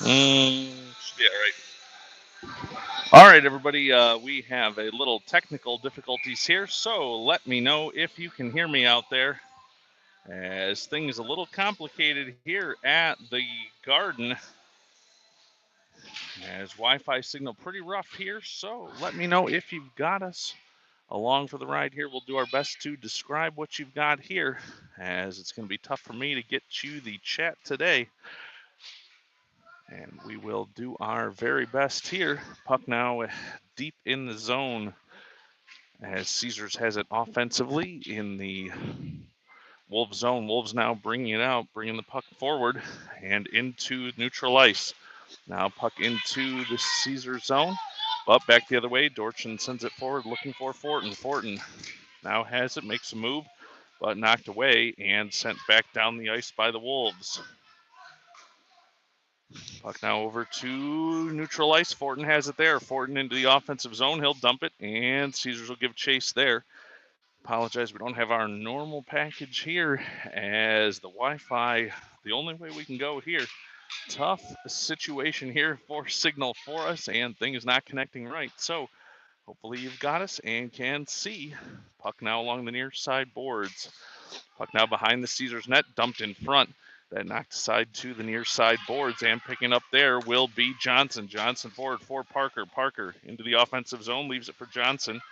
Should be all right. All right, everybody. We have a little technical difficulties here, so let me know if you can hear me out there, as things a little complicated here at the Garden, as Wi-Fi signal pretty rough here. So let me know if you've got us along for the ride here. We'll do our best to describe what you've got here, as it's going to be tough for me to get you the chat today. And we will do our very best here. Puck now deep in the zone, as Caesars has it offensively in the Wolves zone. Wolves now bringing it out, bringing the puck forward and into neutral ice. Now puck into the Caesar zone, but back the other way. Dorchin sends it forward, looking for Fortin. Fortin now has it, makes a move, but knocked away and sent back down the ice by the Wolves. Puck now over to neutral ice. Fortin has it there. Fortin into the offensive zone. He'll dump it, and Caesars will give chase there. Apologize, we don't have our normal package here, as the Wi-Fi, the only way we can go here. Tough situation here for signal for us, and thing is not connecting right. So hopefully you've got us and can see. Puck now along the near side boards. Puck now behind the Caesars net, dumped in front. That knocked aside to the near side boards, and picking up there will be Johnson. Johnson forward for Parker. Parker into the offensive zone, leaves it for Johnson.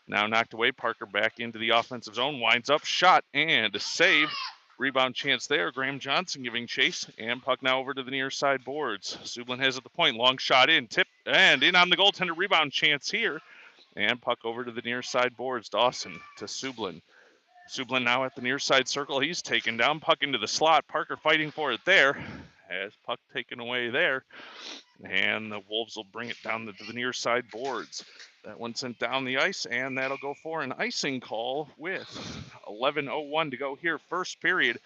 Now knocked away. Parker back into the offensive zone, winds up, shot, and a save. Rebound chance there. Graham Johnson giving chase, and puck now over to the near side boards. Sublin has at the point, long shot in, tip, and in on the goaltender. Rebound chance here, and puck over to the near side boards. Dawson to Sublin. Sublin now at the near side circle. He's taken down, puck into the slot. Parker fighting for it there, as puck taken away there, and the Wolves will bring it down to the near side boards. That one sent down the ice, and that'll go for an icing call with 11:01 to go here. First period,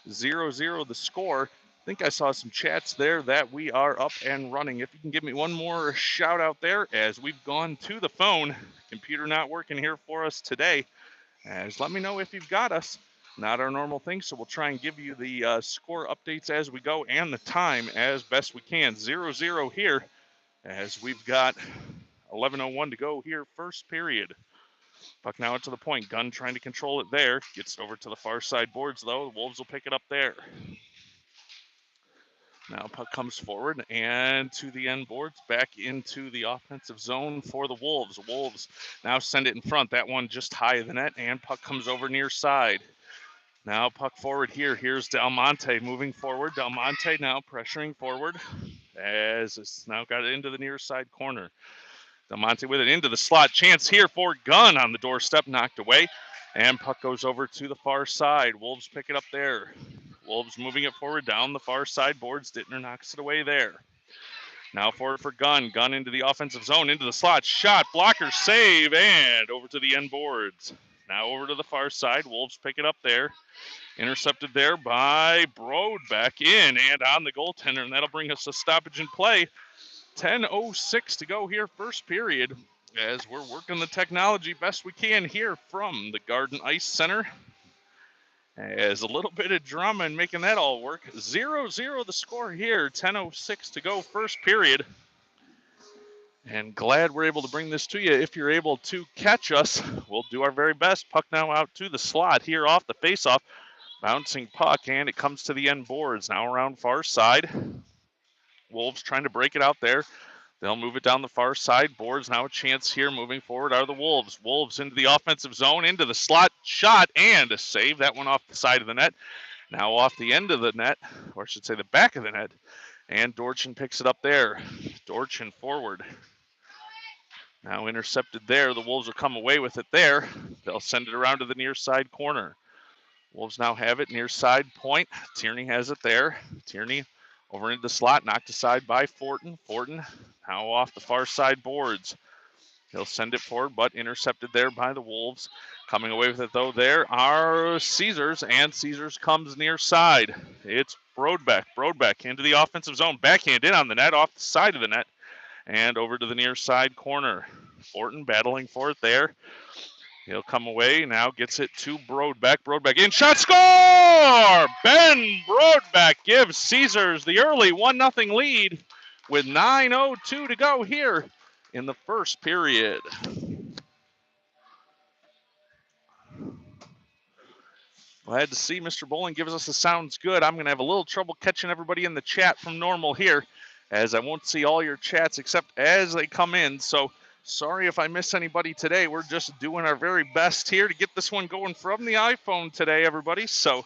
0-0 the score. I think I saw some chats there that we are up and running. If you can give me one more shout out there, as we've gone to the phone. Computer not working here for us today, as let me know if you've got us. Not our normal thing, so we'll try and give you the score updates as we go and the time as best we can. 0-0 here, as we've got 11:01 to go here, first period. Puck now to the point. Gunn trying to control it there. Gets over to the far side boards, though. The Wolves will pick it up there. Now puck comes forward and to the end boards, back into the offensive zone for the Wolves. Wolves now send it in front. That one just high of the net, and puck comes over near side. Now puck forward here. Here's Del Monte moving forward. Del Monte now pressuring forward, as it's now got it into the near side corner. Del Monte with it into the slot. Chance here for Gunn on the doorstep, knocked away. And puck goes over to the far side. Wolves pick it up there. Wolves moving it forward down the far side boards. Dittner knocks it away there. Now forward for Gunn. Gunn into the offensive zone, into the slot. Shot, blocker, save, and over to the end boards. Now over to the far side. Wolves pick it up there. Intercepted there by Brode, back in and on the goaltender, and that'll bring us a stoppage in play. 10:06 to go here, first period, as we're working the technology best we can here from the Garden Ice Center. As a little bit of drama and making that all work. 0-0 the score here, 10:06 to go, first period. And glad we're able to bring this to you. If you're able to catch us, we'll do our very best. Puck now out to the slot here off the faceoff. Bouncing puck, and it comes to the end boards. Now around far side. Wolves trying to break it out there. They'll move it down the far side boards. Now a chance here moving forward are the Wolves. Wolves into the offensive zone, into the slot, shot, and a save. That one off the side of the net. Now off the end of the net, or I should say the back of the net. And Dorchin picks it up there. Dorchin forward. Now intercepted there. The Wolves will come away with it there. They'll send it around to the near side corner. Wolves now have it near side point. Tierney has it there. Tierney over into the slot, knocked aside by Fortin. Fortin now off the far side boards. He'll send it forward, but intercepted there by the Wolves. Coming away with it, though, there are Caesars, and Caesars comes near side. It's Brodbeck. Brodbeck into the offensive zone. Backhand in on the net, off the side of the net, and over to the near side corner. Fortin battling for it there. He'll come away, now gets it to Brodbeck. Brodbeck in, shot, score! Ben Brodbeck gives Caesars the early 1-0 lead with 9:02 to go here in the first period. Glad to see Mr. Bowling gives us the sounds good. I'm going to have a little trouble catching everybody in the chat from normal here, as I won't see all your chats except as they come in. So sorry if I miss anybody today. We're just doing our very best here to get this one going from the iPhone today, everybody. So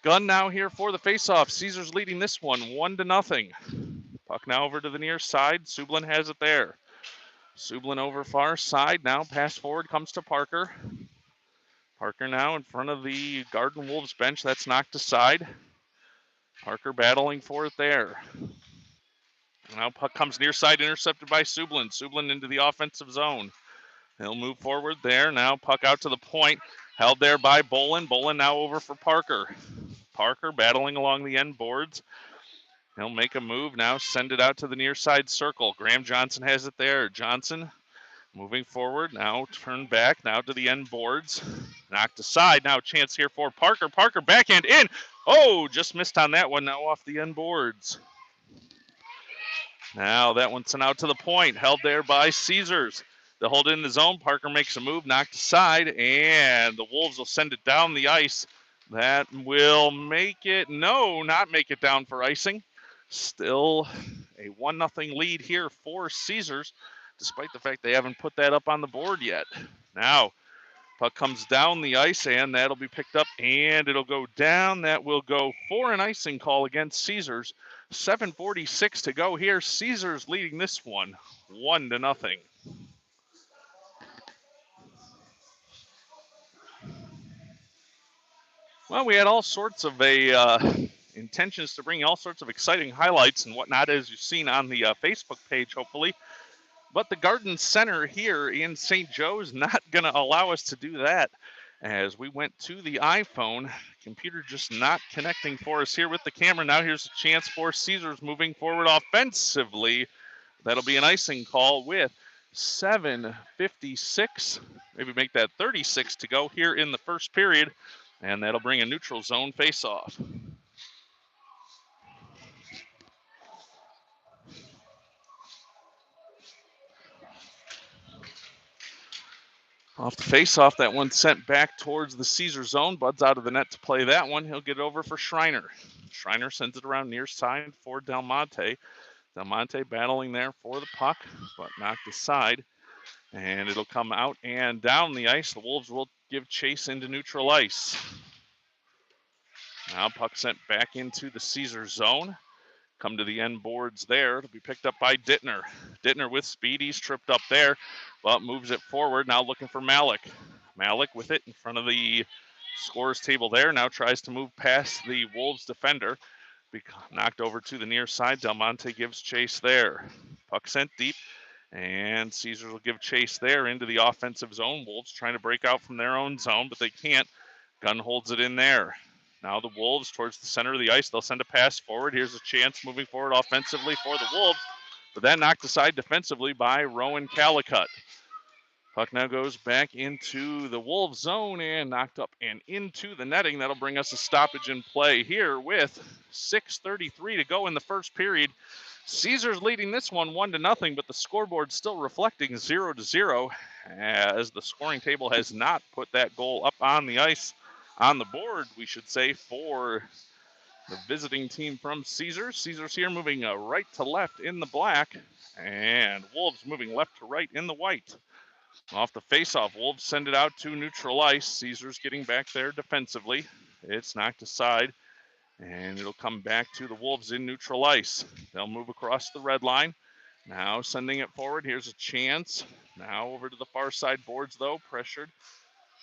gun now here for the faceoff. Caesars leading this one 1-0. Puck now over to the near side. Sublin has it there. Sublin over far side. Now pass forward comes to Parker. Parker now in front of the Garden Wolves bench. That's knocked aside. Parker battling for it there. Now puck comes near side, intercepted by Sublin. Sublin into the offensive zone. He'll move forward there. Now puck out to the point. Held there by Bolin. Bolin now over for Parker. Parker battling along the end boards. He'll make a move now, send it out to the near side circle. Graham Johnson has it there. Johnson moving forward, now turn back, now to the end boards. Knocked aside, now chance here for Parker. Parker backhand in. Oh, just missed on that one, now off the end boards. Now that one's sent out to the point, held there by Caesars. They'll hold it in the zone. Parker makes a move, knocked aside, and the Wolves will send it down the ice. That will make it, no, not make it down for icing. Still a 1-0 lead here for Caesars, despite the fact they haven't put that up on the board yet. Now, puck comes down the ice, and that'll be picked up, and it'll go down. That will go for an icing call against Caesars. 7:46 to go here. Caesars leading this one 1-0. Well, we had all sorts of intentions to bring all sorts of exciting highlights and whatnot, as you've seen on the Facebook page, hopefully. But the Garden Center here in St. Joe is not going to allow us to do that. As we went to the iPhone, computer just not connecting for us here with the camera. Now here's a chance for Caesars moving forward offensively. That'll be an icing call with 7:56, maybe make that 36 to go here in the first period, and that'll bring a neutral zone face-off. Off the face-off, that one sent back towards the Caesar zone. Bud's out of the net to play that one. He'll get over for Schreiner. Schreiner sends it around near side for Del Monte. Del Monte battling there for the puck, but knocked aside. And it'll come out and down the ice. The Wolves will give chase into neutral ice. Now puck sent back into the Caesar zone. Come to the end boards there. It'll be picked up by Dittner. Dittner with speed. He's tripped up there, but moves it forward. Now looking for Malik. Malik with it in front of the scores table there. Now tries to move past the Wolves defender. Knocked over to the near side. Del Monte gives chase there. Puck sent deep, and Caesars will give chase there into the offensive zone. Wolves trying to break out from their own zone, but they can't. Gunn holds it in there. Now the Wolves towards the center of the ice. They'll send a pass forward. Here's a chance moving forward offensively for the Wolves, but that knocked aside defensively by Rowan Calicut. Puck now goes back into the Wolves zone and knocked up and into the netting. That'll bring us a stoppage in play here with 6:33 to go in the first period. Caesars leading this one 1-0, but the scoreboard still reflecting 0-0, as the scoring table has not put that goal up on the ice. On the board, we should say, for the visiting team from Caesars. Caesars here moving right to left in the black, and Wolves moving left to right in the white. Off the faceoff, Wolves send it out to neutral ice. Caesars getting back there defensively. It's knocked aside, and it'll come back to the Wolves in neutral ice. They'll move across the red line. Now sending it forward. Here's a chance. Now over to the far side boards, though, pressured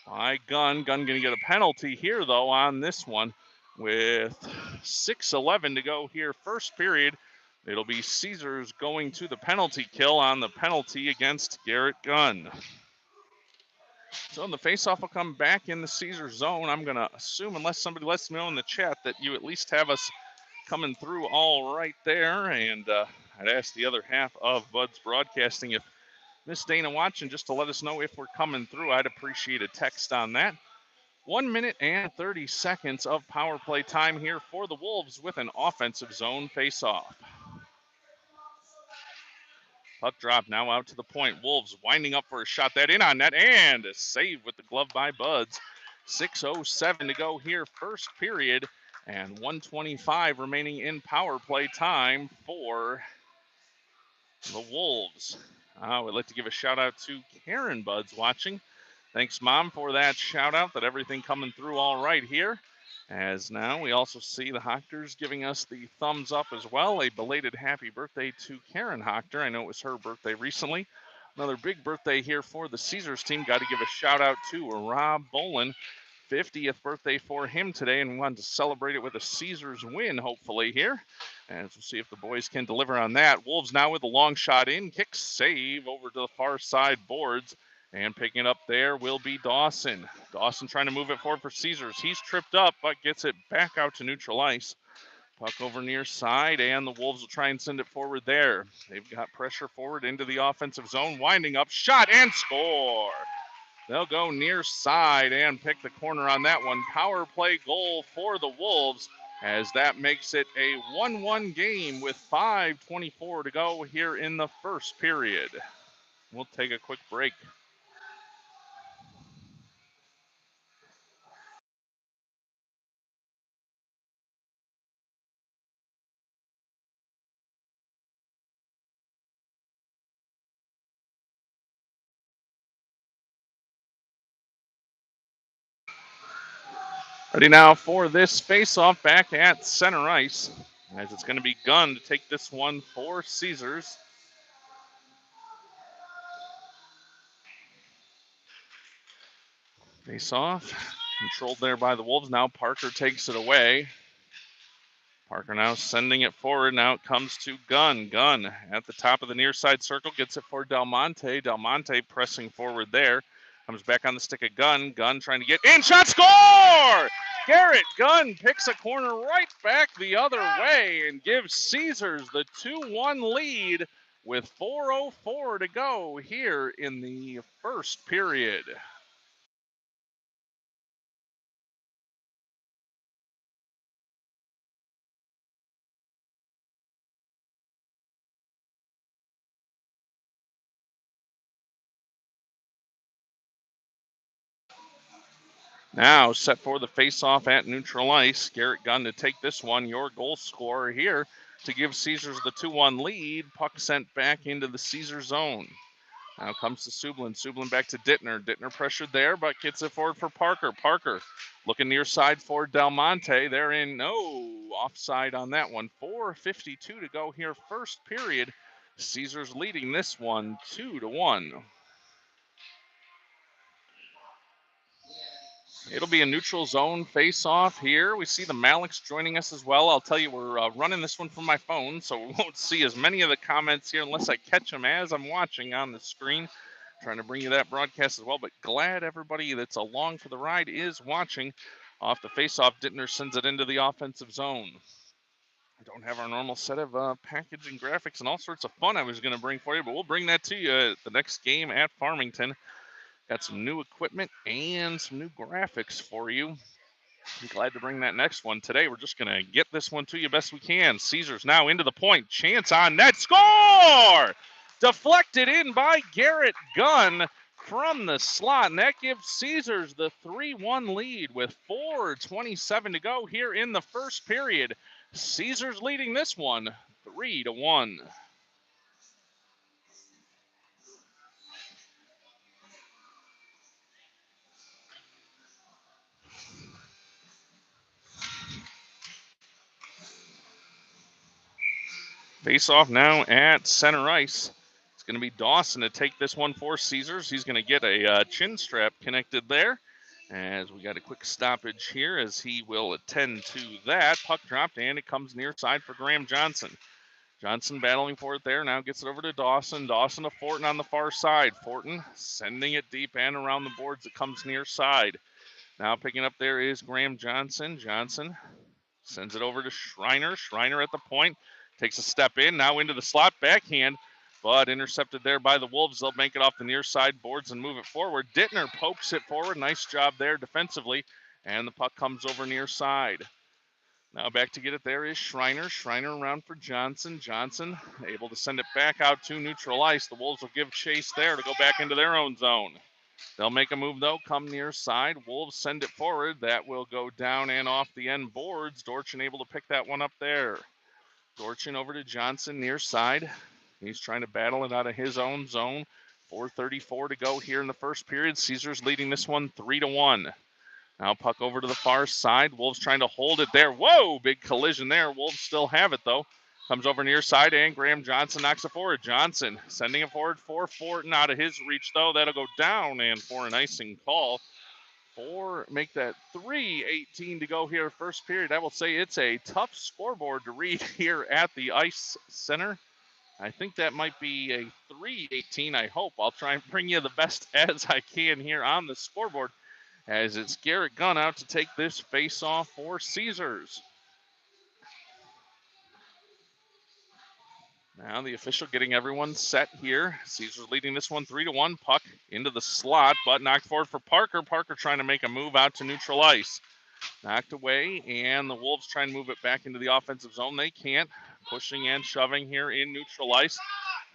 by Gunn. Gunn going to get a penalty here, though, on this one with 6:11 to go here, first period. It'll be Caesars going to the penalty kill on the penalty against Garrett Gunn. So the faceoff will come back in the Caesars zone. I'm going to assume, unless somebody lets me know in the chat, that you at least have us coming through all right there. And I'd ask the other half of Bud's Broadcasting, if Miss Dana watching, just to let us know if we're coming through. I'd appreciate a text on that. 1 minute and 30 seconds of power play time here for the Wolves with an offensive zone faceoff. Puck drop now out to the point. Wolves winding up for a shot, that in on net, and a save with the glove by Buds. 6:07 to go here, first period, and 1:25 remaining in power play time for the Wolves. I would like to give a shout out to Karen Buds watching. Thanks, Mom, for that shout out, that everything coming through all right here. As now we also see the Hochters giving us the thumbs up as well. A belated happy birthday to Karen Hochter. I know it was her birthday recently. Another big birthday here for the Caesars team. Got to give a shout out to Rob Bolin. 50th birthday for him today, and we wanted to celebrate it with a Caesars win, hopefully, here. And we'll see if the boys can deliver on that. Wolves now with a long shot in. Kick save over to the far side boards. And picking it up there will be Dawson. Dawson trying to move it forward for Caesars. He's tripped up, but gets it back out to neutral ice. Puck over near side, and the Wolves will try and send it forward there. They've got pressure forward into the offensive zone. Winding up, shot, and score. They'll go near side and pick the corner on that one. Power play goal for the Wolves, as that makes it a 1-1 game with 5:24 to go here in the first period. We'll take a quick break. Ready now for this face-off back at center ice, as it's going to be Gunn to take this one for Caesars. Face-off, controlled there by the Wolves. Now Parker takes it away. Parker now sending it forward. Now it comes to Gunn. Gunn at the top of the near side circle, gets it for Del Monte. Del Monte pressing forward there. Comes back on the stick of Gunn. Gunn trying to get in. Shot, score! Garrett Gunn picks a corner right back the other way and gives Caesars the 2-1 lead with 4:04 to go here in the first period. Now set for the face-off at neutral ice. Garrett Gunn to take this one, your goal scorer here to give Caesars the 2-1 lead. Puck sent back into the Caesar zone. Now comes to Sublin. Sublin back to Dittner. Dittner pressured there, but gets it forward for Parker. Parker looking near side for Del Monte. They're in, offside on that one. 4:52 to go here, first period. Caesars leading this one 2-1. It'll be a neutral zone face-off here. We see the Maliks joining us as well. I'll tell you, we're running this one from my phone, so we won't see as many of the comments here unless I catch them as I'm watching on the screen. Trying to bring you that broadcast as well, but glad everybody that's along for the ride is watching. Off the face-off, Dittner sends it into the offensive zone. I don't have our normal set of packaging graphics and all sorts of fun I was going to bring for you, but we'll bring that to you at the next game at Farmington. Got some new equipment and some new graphics for you. I'm glad to bring that next one. Today, we're just going to get this one to you best we can. Caesars now into the point. Chance on net. Score! Deflected in by Garrett Gunn from the slot. And that gives Caesars the 3-1 lead with 4:27 to go here in the first period. Caesars leading this one 3-1. Face off now at center ice. It's going to be Dawson to take this one for Caesars. He's going to get a chin strap connected there, as we got a quick stoppage here as he will attend to that. Puck dropped, and it comes near side for Graham Johnson. Johnson battling for it there. Now gets it over to Dawson. Dawson to Fortin on the far side. Fortin sending it deep and around the boards. It comes near side. Now picking up there is Graham Johnson. Johnson sends it over to Schreiner. Schreiner at the point. Takes a step in. Now into the slot. Backhand. But intercepted there by the Wolves. They'll bank it off the near side boards and move it forward. Dittner pokes it forward. Nice job there defensively. And the puck comes over near side. Now back to get it there is Schreiner. Schreiner around for Johnson. Johnson able to send it back out to neutral ice. The Wolves will give chase there to go back into their own zone. They'll make a move though, come near side. Wolves send it forward. That will go down and off the end boards. Dorchin able to pick that one up there. Dorchin over to Johnson near side. He's trying to battle it out of his own zone. 4:34 to go here in the first period. Caesars leading this one 3-1. Now puck over to the far side. Wolves trying to hold it there. Whoa, big collision there. Wolves still have it though. Comes over near side and Graham Johnson knocks it forward. Johnson sending it forward for Fortin out of his reach though. That'll go down and for an icing call. Make that 3:18 to go here first period. I will say it's a tough scoreboard to read here at the Ice Center. I think that might be a 3:18. I hope. I'll try and bring you the best as I can here on the scoreboard, as it's Garrett Gunn out to take this face-off for Caesars. Now the official getting everyone set here. Caesars leading this one 3-1. Puck into the slot, but knocked forward for Parker. Parker trying to make a move out to neutral ice. Knocked away, and the Wolves try and move it back into the offensive zone. They can't. Pushing and shoving here in neutral ice.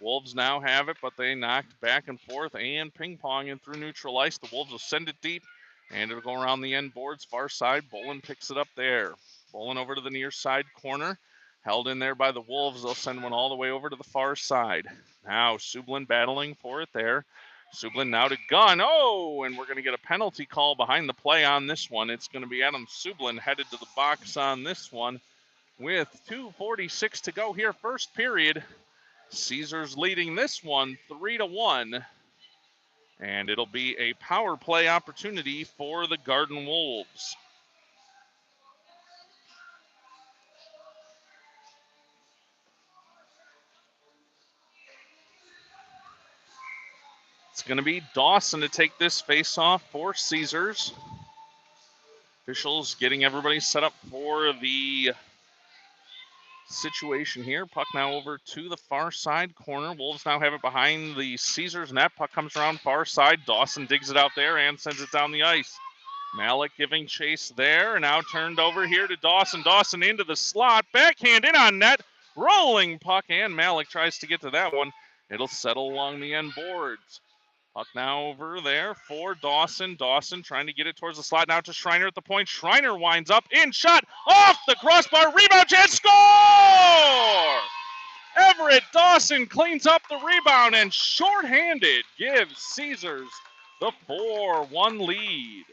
Wolves now have it, but they knocked back and forth and ping-ponging through neutral ice. The Wolves will send it deep, and it'll go around the end boards, far side. Bolin picks it up there. Bolin over to the near side corner. Held in there by the Wolves. They'll send one all the way over to the far side. Now Sublin battling for it there. Sublin now to Gunn. Oh, and we're going to get a penalty call behind the play on this one. It's going to be Adam Sublin headed to the box on this one with 2:46 to go here first period. Caesars leading this one 3-1. And it'll be a power play opportunity for the Garden Wolves. It's going to be Dawson to take this face-off for Caesars. Officials getting everybody set up for the situation here. Puck now over to the far side corner. Wolves now have it behind the Caesars net. Puck comes around far side. Dawson digs it out there and sends it down the ice. Malik giving chase there. Now turned over here to Dawson. Dawson into the slot. Backhand in on net. Rolling puck, and Malik tries to get to that one. It'll settle along the end boards. Puck now over there for Dawson. Dawson trying to get it towards the slot now to Schreiner at the point. Schreiner winds up, in shot, off the crossbar, rebound chance, score! Everett Dawson cleans up the rebound and shorthanded gives Caesars the 4-1 lead.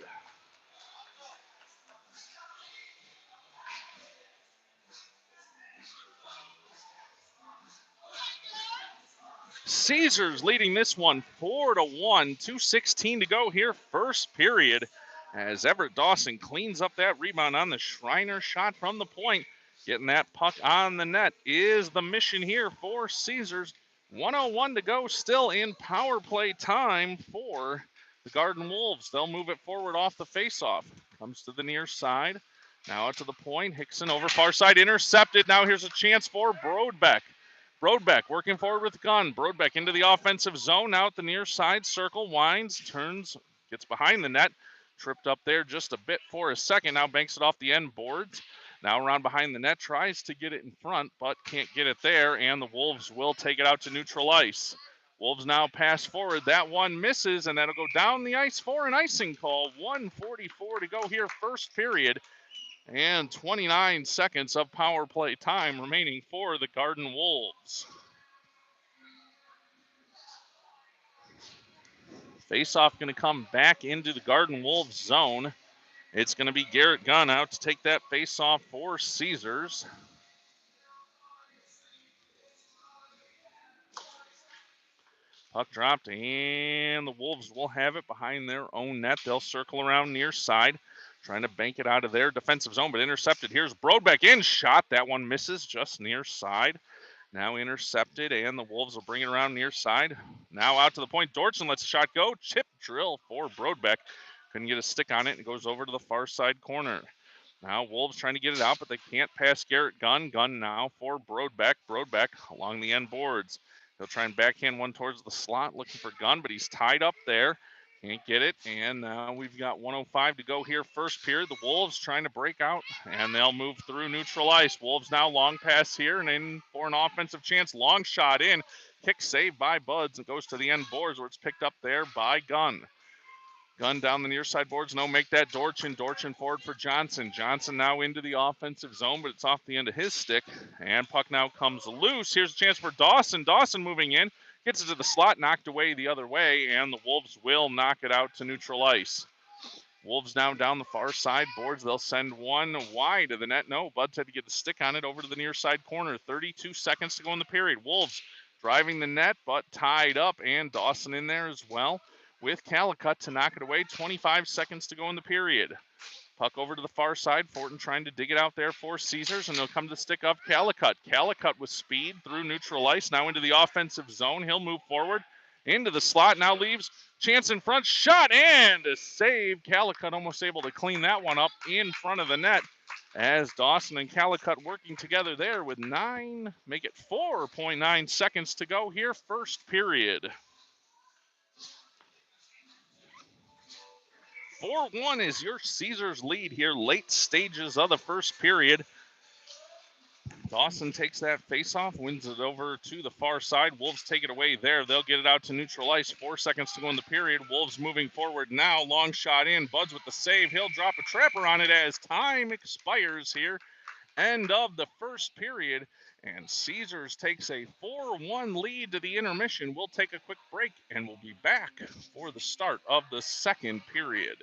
Caesars leading this one 4-1, 2:16 to go here first period, as Everett Dawson cleans up that rebound on the Schreiner shot from the point. Getting that puck on the net is the mission here for Caesars. 1:01 to go still in power play time for the Garden Wolves. They'll move it forward off the faceoff. Comes to the near side. Now out to the point. Hickson over far side, intercepted. Now here's a chance for Brodbeck. Brodbeck working forward with Gunn. Brodbeck into the offensive zone. Now at the near side circle. Winds, turns, gets behind the net. Tripped up there just a bit for a second. Now banks it off the end boards. Now around behind the net. Tries to get it in front, but can't get it there. And the Wolves will take it out to neutral ice. Wolves now pass forward. That one misses, and that'll go down the ice for an icing call. 1:44 to go here first period. And 29 seconds of power play time remaining for the Garden Wolves. Face-off going to come back into the Garden Wolves zone. It's going to be Garrett Gunn out to take that face-off for Caesars. Puck dropped, and the Wolves will have it behind their own net. They'll circle around near side, trying to bank it out of their defensive zone, but intercepted. Here's Brodbeck in shot. That one misses just near side. Now intercepted, and the Wolves will bring it around near side. Now out to the point. Dortson lets the shot go. Chip drill for Broadbeck. Couldn't get a stick on it, and it goes over to the far side corner. Now Wolves trying to get it out, but they can't pass Garrett Gunn. Gunn now for Broadbeck. Broadbeck along the end boards. He'll try and backhand one towards the slot, looking for Gunn, but he's tied up there. Can't get it, and now we've got 105 to go here. First period, the Wolves trying to break out, and they'll move through neutral ice. Wolves now long pass here, and in for an offensive chance. Long shot in. Kick saved by Buds, and goes to the end boards, where it's picked up there by Gunn. Gunn down the near side boards. No, make that Dortson. Dortson forward for Johnson. Johnson now into the offensive zone, but it's off the end of his stick. And puck now comes loose. Here's a chance for Dawson. Dawson moving in. Gets it to the slot, knocked away the other way, and the Wolves will knock it out to neutral ice. Wolves now down the far side boards. They'll send one wide of the net. No, Buds had to get the stick on it over to the near side corner. 32 seconds to go in the period. Wolves driving the net, but tied up, and Dawson in there as well with Calicut to knock it away. 25 seconds to go in the period. Puck over to the far side. Fortin trying to dig it out there for Caesars, and they'll come to stick up Calicut. Calicut with speed through neutral ice, now into the offensive zone. He'll move forward into the slot, now leaves. Chance in front, shot, and a save. Calicut almost able to clean that one up in front of the net as Dawson and Calicut working together there with 4.9 seconds to go here, first period. 4-1 is your Caesars lead here, late stages of the first period. Dawson takes that face-off, wins it over to the far side. Wolves take it away there. They'll get it out to neutral ice. 4 seconds to go in the period. Wolves moving forward now. Long shot in. Buds with the save. He'll drop a trapper on it as time expires here. End of the first period. And Caesars takes a 4-1 lead to the intermission. We'll take a quick break, and we'll be back for the start of the second period.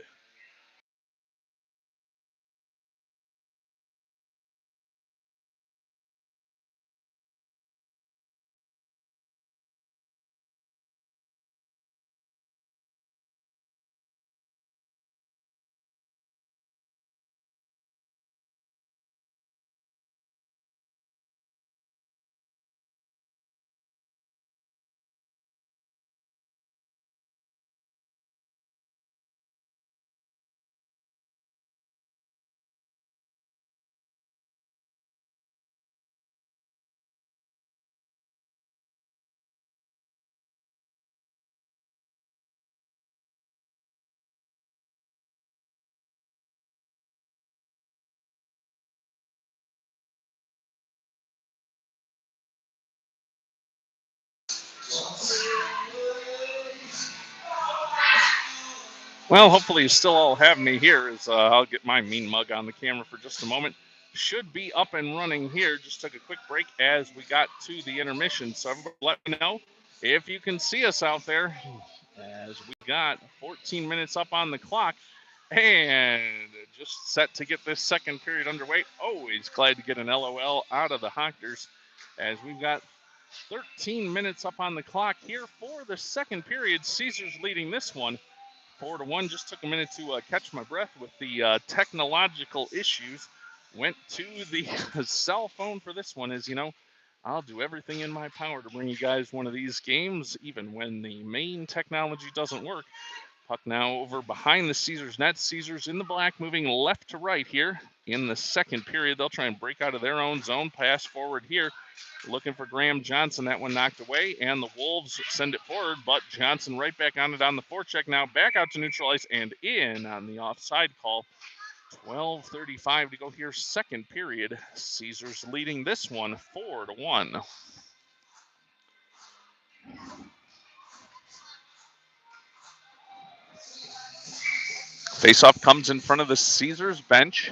Well, hopefully you still all have me here as I'll get my mean mug on the camera for just a moment. Should be up and running here. Just took a quick break as we got to the intermission. So everybody let me know if you can see us out there as we got 14 minutes up on the clock and just set to get this second period underway. Always glad to get an LOL out of the Hawkers as we've got 13 minutes up on the clock here for the second period. Caesars leading this one 4-1. Just took a minute to catch my breath with the technological issues. Went to the cell phone for this one. As you know, I'll do everything in my power to bring you guys one of these games, even when the main technology doesn't work. Puck now over behind the Caesars net. Caesars in the black, moving left to right here in the second period. They'll try and break out of their own zone. Pass forward here. Looking for Graham Johnson. That one knocked away, and the Wolves send it forward, but Johnson right back on it on the forecheck. Now back out to neutral ice and in on the offside call. 12:35 to go here, second period. Caesars leading this one 4-1. Faceoff comes in front of the Caesars bench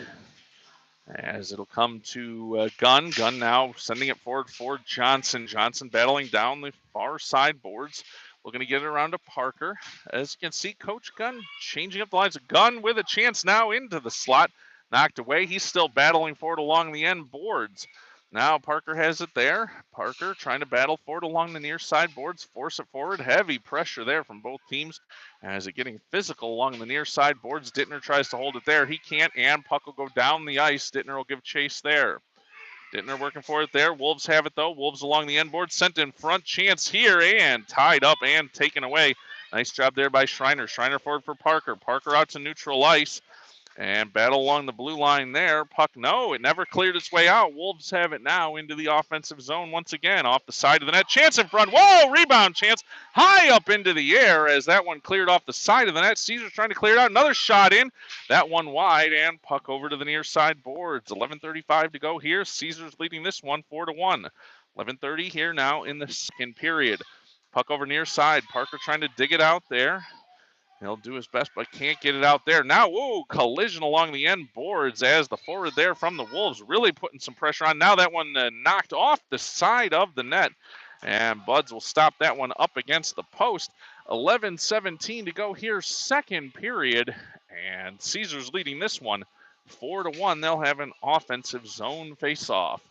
as it'll come to Gunn. Gunn now sending it forward for Johnson. Johnson battling down the far side boards. Looking to get it around to Parker. As you can see, Coach Gunn changing up the lines. Gunn with a chance now into the slot. Knocked away. He's still battling forward along the end boards. Now Parker has it there. Parker trying to battle forward along the near side boards. Force it forward. Heavy pressure there from both teams. As it getting physical along the near side boards. Dittner tries to hold it there. He can't, and puck will go down the ice. Dittner will give chase there. Dittner working for it there. Wolves have it, though. Wolves along the end board. Sent in front. Chance here and tied up and taken away. Nice job there by Schreiner. Schreiner forward for Parker. Parker out to neutral ice. And battle along the blue line there. Puck, no, it never cleared its way out. Wolves have it now into the offensive zone once again. Off the side of the net. Chance in front. Whoa, rebound chance. High up into the air as that one cleared off the side of the net. Caesar's trying to clear it out. Another shot in. That one wide and puck over to the near side boards. 11:35 to go here. Caesar's leading this one 4-1. 11:30 here now in the second period. Puck over near side. Parker trying to dig it out there. He'll do his best, but can't get it out there. Now, whoa, collision along the end boards as the forward there from the Wolves really putting some pressure on. Now that one knocked off the side of the net, and Buds will stop that one up against the post. 11:17 to go here, second period, and Caesar's leading this one 4-1. They'll have an offensive zone face-off.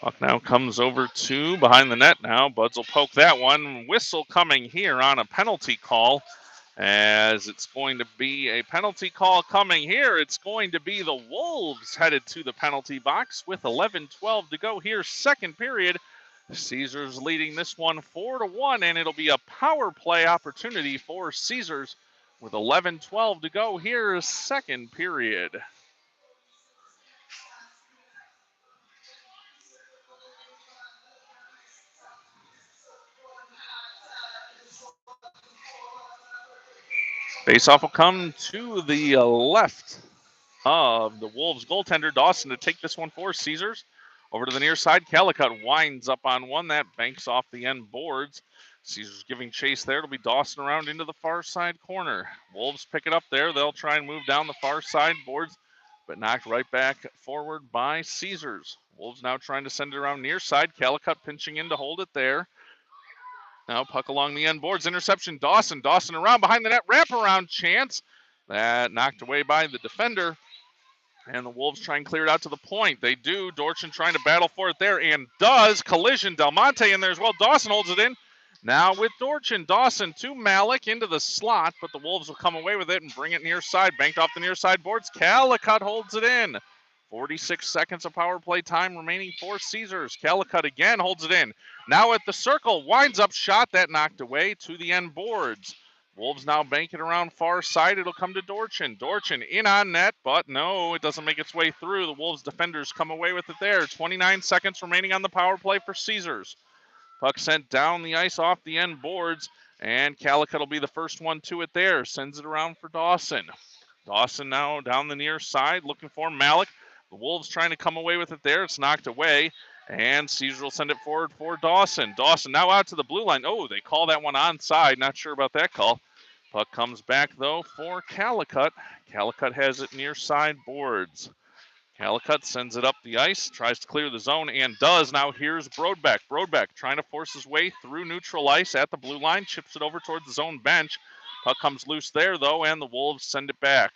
Puck now comes over to behind the net now. Buds will poke that one. Whistle coming here on a penalty call, as it's going to be a penalty call coming here. It's going to be the Wolves headed to the penalty box with 11:12 to go here, second period. Caesars leading this one 4-1, and it'll be a power play opportunity for Caesars with 11:12 to go here, second period. Faceoff will come to the left of the Wolves goaltender, Dawson, to take this one for Caesars. Over to the near side, Calicut winds up on one. That banks off the end boards. Caesars giving chase there. It'll be Dawson around into the far side corner. Wolves pick it up there. They'll try and move down the far side boards, but knocked right back forward by Caesars. Wolves now trying to send it around near side. Calicut pinching in to hold it there. Now puck along the end boards. Interception, Dawson. Dawson around behind the net. Wraparound chance. That knocked away by the defender. And the Wolves try and clear it out to the point. They do. Dorchin trying to battle for it there and does. Collision. Del Monte in there as well. Dawson holds it in. Now with Dorchin. Dawson to Malik into the slot, but the Wolves will come away with it and bring it near side. Banked off the near side boards. Calicut holds it in. 46 seconds of power play time remaining for Caesars. Calicut again holds it in. Now at the circle. Winds up shot. That knocked away to the end boards. Wolves now banking around far side. It'll come to Dorchin. Dorchin in on net, but no, it doesn't make its way through. The Wolves defenders come away with it there. 29 seconds remaining on the power play for Caesars. Puck sent down the ice off the end boards, and Calicut will be the first one to it there. Sends it around for Dawson. Dawson now down the near side looking for Malik. The Wolves trying to come away with it there. It's knocked away, and Caesar will send it forward for Dawson. Dawson now out to the blue line. Oh, they call that one onside. Not sure about that call. Puck comes back, though, for Calicut. Calicut has it near side boards. Calicut sends it up the ice, tries to clear the zone, and does. Now here's Brodbeck. Brodbeck trying to force his way through neutral ice at the blue line, chips it over towards the zone bench. Puck comes loose there, though, and the Wolves send it back.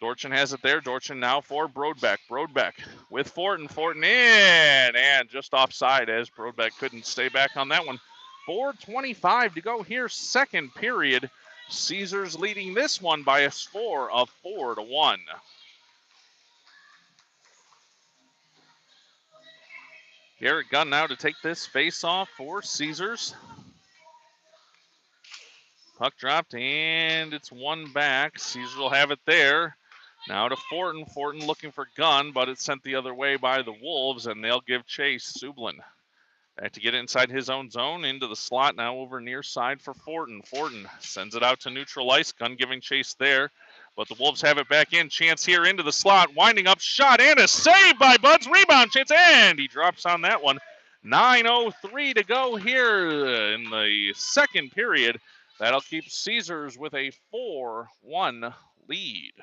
Dorchin has it there. Dorchin now for Brodbeck. Brodbeck with Fortin. Fortin in, and just offside as Brodbeck couldn't stay back on that one. 4:25 to go here, second period. Caesars leading this one by a score of 4-1. Garrett Gunn now to take this face-off for Caesars. Puck dropped, and it's one back. Caesars will have it there. Now to Fortin. Fortin looking for Gunn, but it's sent the other way by the Wolves, and they'll give chase. Sublin back to get inside his own zone, into the slot, now over near side for Fortin. Fortin sends it out to neutral ice. Gunn giving chase there, but the Wolves have it back in. Chance here into the slot, winding up shot, and a save by Buds. Rebound chance, and he drops on that one. 9:03 to go here in the second period. That'll keep Caesars with a 4-1 lead.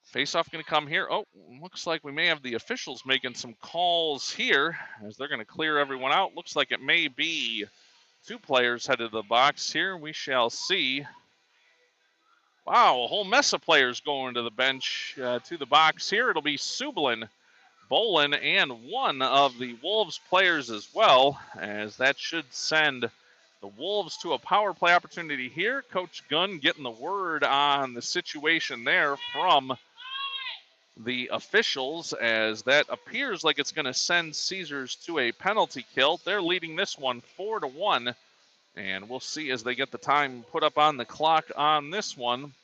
Face-off going to come here. Oh, looks like we may have the officials making some calls here as they're going to clear everyone out. Looks like it may be two players headed to the box here. We shall see. Wow, a whole mess of players going to the bench, to the box here. It'll be Sublin, Bolin and one of the Wolves players as well, as that should send the Wolves to a power play opportunity here. Coach Gunn getting the word on the situation there from the officials, as that appears like it's going to send Caesars to a penalty kill. They're leading this one 4-1, and we'll see as they get the time put up on the clock on this one.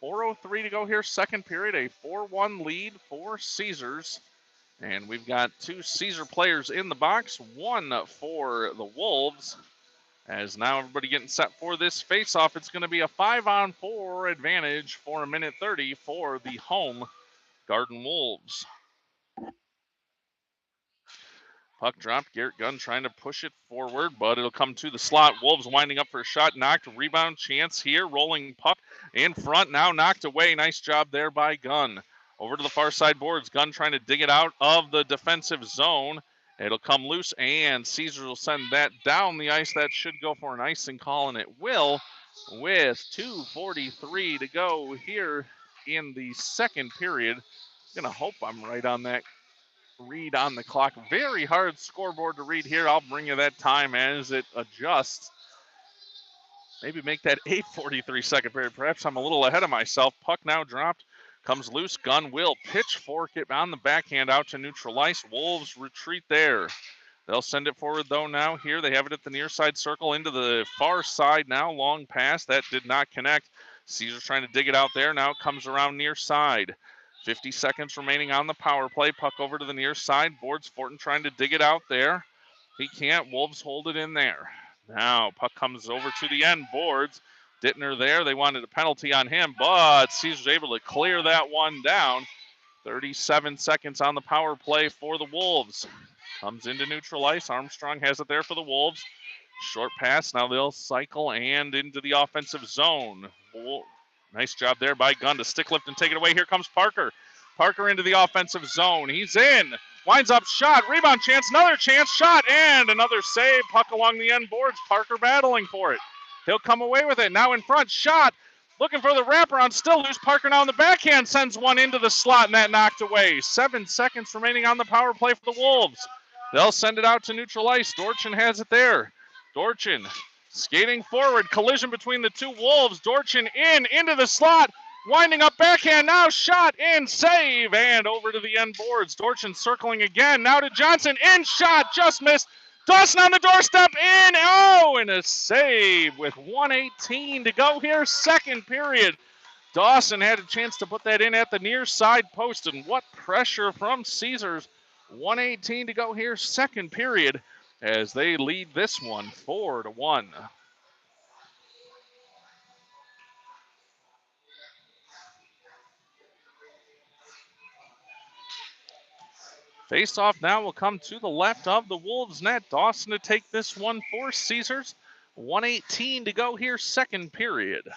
4:03 to go here, second period, a 4-1 lead for Caesars. And we've got two Caesar players in the box, one for the Wolves. As now everybody getting set for this face-off, it's going to be a 5-on-4 advantage for a minute 30 for the home Garden Wolves. Puck dropped. Garrett Gunn trying to push it forward, but it'll come to the slot. Wolves winding up for a shot. Knocked. Rebound chance here. Rolling puck in front. Now knocked away. Nice job there by Gunn. Over to the far side boards. Gunn trying to dig it out of the defensive zone. It'll come loose, and Caesars will send that down the ice. That should go for an icing call, and it will, with 2:43 to go here in the second period. Gonna hope I'm right on that read on the clock. Very hard scoreboard to read here. I'll bring you that time as it adjusts. Maybe make that 8:43 second period. Perhaps I'm a little ahead of myself. Puck now dropped. Comes loose. Gunn will pitchfork it on the backhand out to neutral ice. Wolves retreat there. They'll send it forward, though, now here. They have it at the near side circle into the far side now. Long pass. That did not connect. Caesar's trying to dig it out there. Now it comes around near side. 50 seconds remaining on the power play. Puck over to the near side. Boards Fortin trying to dig it out there. He can't. Wolves hold it in there. Now puck comes over to the end. Boards. Dittner there. They wanted a penalty on him, but Caesar's able to clear that one down. 37 seconds on the power play for the Wolves. Comes into neutral ice. Armstrong has it there for the Wolves. Short pass. Now they'll cycle and into the offensive zone. Nice job there by Gunn to stick lift and take it away. Here comes Parker. Parker into the offensive zone. He's in. Winds up, shot. Rebound chance. Another chance. Shot and another save. Puck along the end boards. Parker battling for it. He'll come away with it. Now in front. Shot. Looking for the wraparound. Still loose. Parker now on the backhand. Sends one into the slot, and that knocked away. 7 seconds remaining on the power play for the Wolves. They'll send it out to neutral ice. Dorchin has it there. Dorchin skating forward. Collision between the two Wolves. Dorchin into the slot. Winding up backhand. Now shot in. Save. And over to the end boards. Dorchin circling again. Now to Johnson. In shot. Just missed. Dawson on the doorstep. In. Oh, and a save with 1:18 to go here. Second period. Dawson had a chance to put that in at the near side post. And what pressure from Caesars. 1:18 to go here, second period, as they lead this one 4-1. Face-off now will come to the left of the Wolves net. Dawson to take this one for Caesars. 1:18 to go here, second period.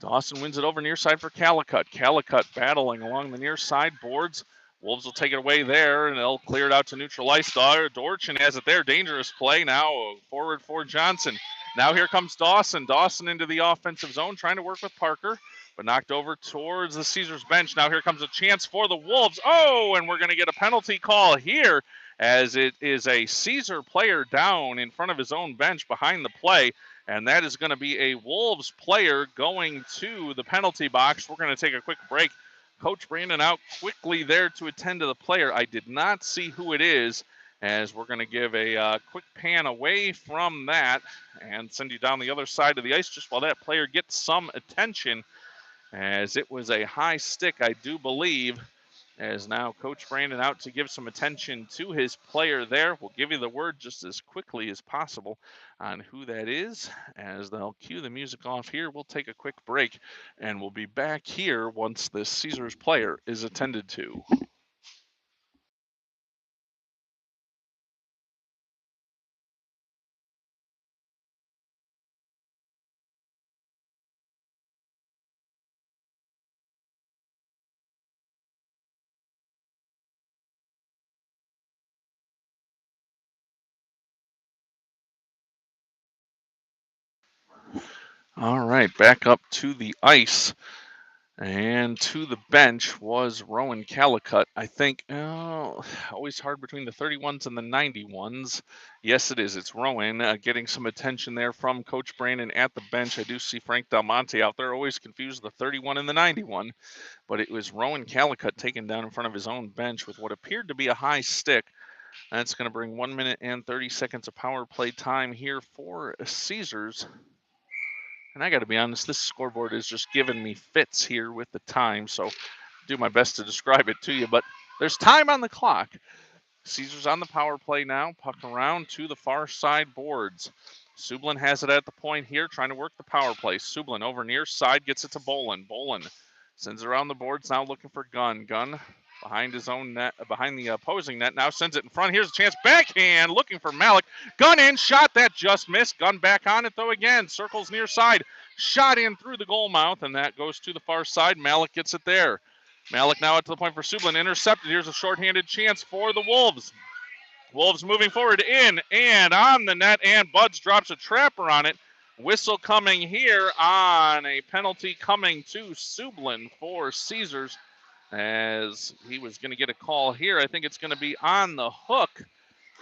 Dawson wins it over near side for Calicut. Calicut battling along the near side boards. Wolves will take it away there, and they'll clear it out to neutral ice. Dorchin has it there. Dangerous play now forward for Johnson. Now here comes Dawson. Dawson into the offensive zone, trying to work with Parker, but knocked over towards the Caesars bench. Now here comes a chance for the Wolves. Oh, and we're going to get a penalty call here, as it is a Caesar player down in front of his own bench behind the play. And that is going to be a Wolves player going to the penalty box. We're going to take a quick break. Coach Brandon out quickly there to attend to the player. I did not see who it is, as we're going to give a quick pan away from that and send you down the other side of the ice just while that player gets some attention, as it was a high stick, I do believe, as now Coach Brandon out to give some attention to his player there. We'll give you the word just as quickly as possible on who that is, as they'll cue the music off here. We'll take a quick break, and we'll be back here once this Caesars player is attended to. All right, back up to the ice. And to the bench was Rowan Calicut. I think, always hard between the 31s and the 91s. Yes, it is. It's Rowan getting some attention there from Coach Brandon at the bench. I do see Frank Del Monte out there, always confused the 31 and the 91. But it was Rowan Calicut taken down in front of his own bench with what appeared to be a high stick. That's going to bring 1 minute and 30 seconds of power play time here for Caesars. And I got to be honest, this scoreboard is just giving me fits here with the time, so do my best to describe it to you. But there's time on the clock. Caesars on the power play now, puck around to the far side boards. Sublin has it at the point here, trying to work the power play. Sublin over near side, gets it to Bolin. Bolin sends it around the boards, now looking for Gunn. Gunn behind his own net, behind the opposing net, now sends it in front. Here's a chance, backhand, looking for Malik. Gunn in, shot that just missed. Gunn back on it though again, circles near side. Shot in through the goal mouth, and that goes to the far side. Malik gets it there. Malik now out to the point for Sublin, intercepted. Here's a shorthanded chance for the Wolves. Wolves moving forward, in and on the net, and Buds drops a trapper on it. Whistle coming here on a penalty coming to Sublin for Caesars, as he was going to get a call here. I think it's going to be on the hook,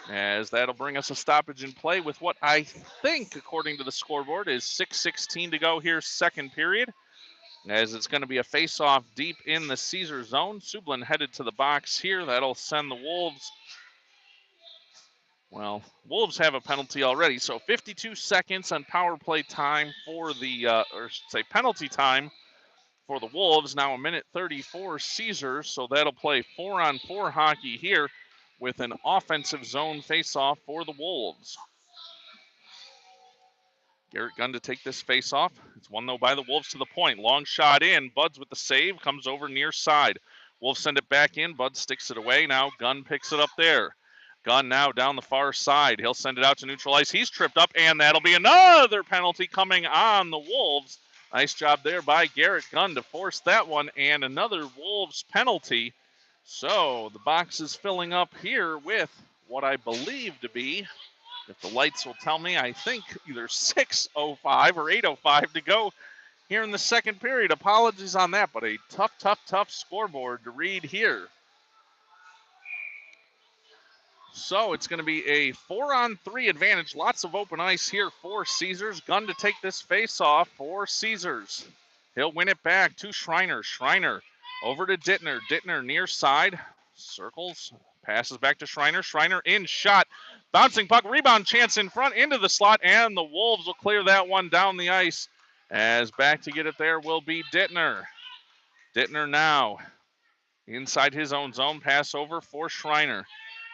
as that'll bring us a stoppage in play with what I think, according to the scoreboard, is 6:16 to go here, second period, as it's going to be a face-off deep in the Caesar zone. Sublin headed to the box here. That'll send the Wolves. Well, Wolves have a penalty already, so 52 seconds on power play time for the, or should say penalty time for the Wolves. Now a minute 34 Caesars, so that'll play 4-on-4 hockey here with an offensive zone face-off for the Wolves. Garrett Gunn to take this face-off. It's won, though, by the Wolves to the point. Long shot in. Buds with the save. Comes over near side. Wolves send it back in. Buds sticks it away. Now Gunn picks it up there. Gunn now down the far side. He'll send it out to neutral ice. He's tripped up, and that'll be another penalty coming on the Wolves. Nice job there by Garrett Gunn to force that one, and another Wolves penalty. So the box is filling up here with what I believe to be, if the lights will tell me, I think either 6:05 or 8:05 to go here in the second period. Apologies on that, but a tough scoreboard to read here. So it's going to be a 4-on-3 advantage. Lots of open ice here for Caesars. Gunn to take this face-off for Caesars. He'll win it back to Schreiner. Schreiner over to Dittner. Dittner near side. Circles. Passes back to Schreiner. Schreiner in shot. Bouncing puck. Rebound chance in front into the slot. And the Wolves will clear that one down the ice. As back to get it there will be Dittner. Dittner now inside his own zone. Pass over for Schreiner.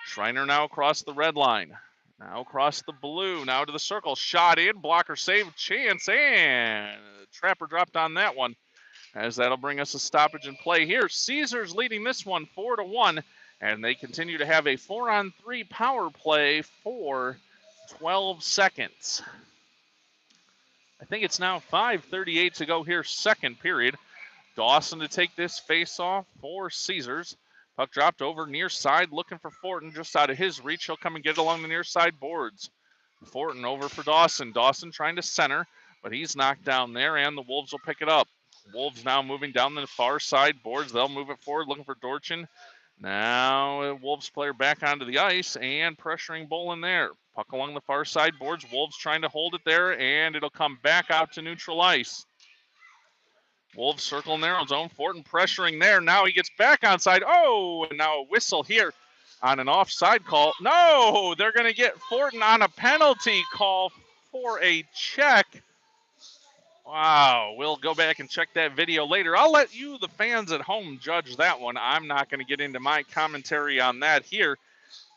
Schreiner now across the red line. Now across the blue. Now to the circle. Shot in. Blocker save. Chance. And Trapper dropped on that one, as that'll bring us a stoppage in play here. Caesars leading this one 4-1. And they continue to have a 4-on-3 power play for 12 seconds. I think it's now 5:38 to go here, second period. Dawson to take this face-off for Caesars. Puck dropped over near side, looking for Fortin, just out of his reach. He'll come and get it along the near side boards. Fortin over for Dawson. Dawson trying to center, but he's knocked down there, and the Wolves will pick it up. Wolves now moving down the far side boards. They'll move it forward, looking for Dorchin. Now a Wolves player back onto the ice and pressuring Bolin there. Puck along the far side boards. Wolves trying to hold it there, and it'll come back out to neutral ice. Wolves circle narrow zone. Fortin pressuring there. Now he gets back onside. Oh, and now a whistle here on an offside call. No, they're going to get Fortin on a penalty call for a check. Wow, we'll go back and check that video later. I'll let you, the fans at home, judge that one. I'm not going to get into my commentary on that here,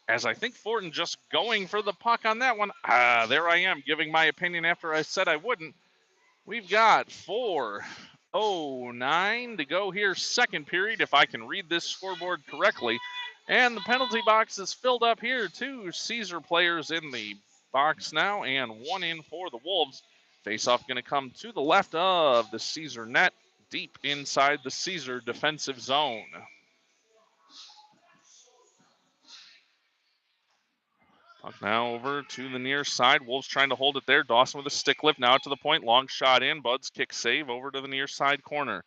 as I think Fortin just going for the puck on that one. There I am, giving my opinion after I said I wouldn't. We've got 4:09 to go here, second period, if I can read this scoreboard correctly. And the penalty box is filled up here. 2 Caesar players in the box now, and 1 in for the Wolves. Face-off going to come to the left of the Caesar net, deep inside the Caesar defensive zone. Puck now over to the near side. Wolves trying to hold it there. Dawson with a stick lift now to the point. Long shot in. Buds kick save over to the near side corner.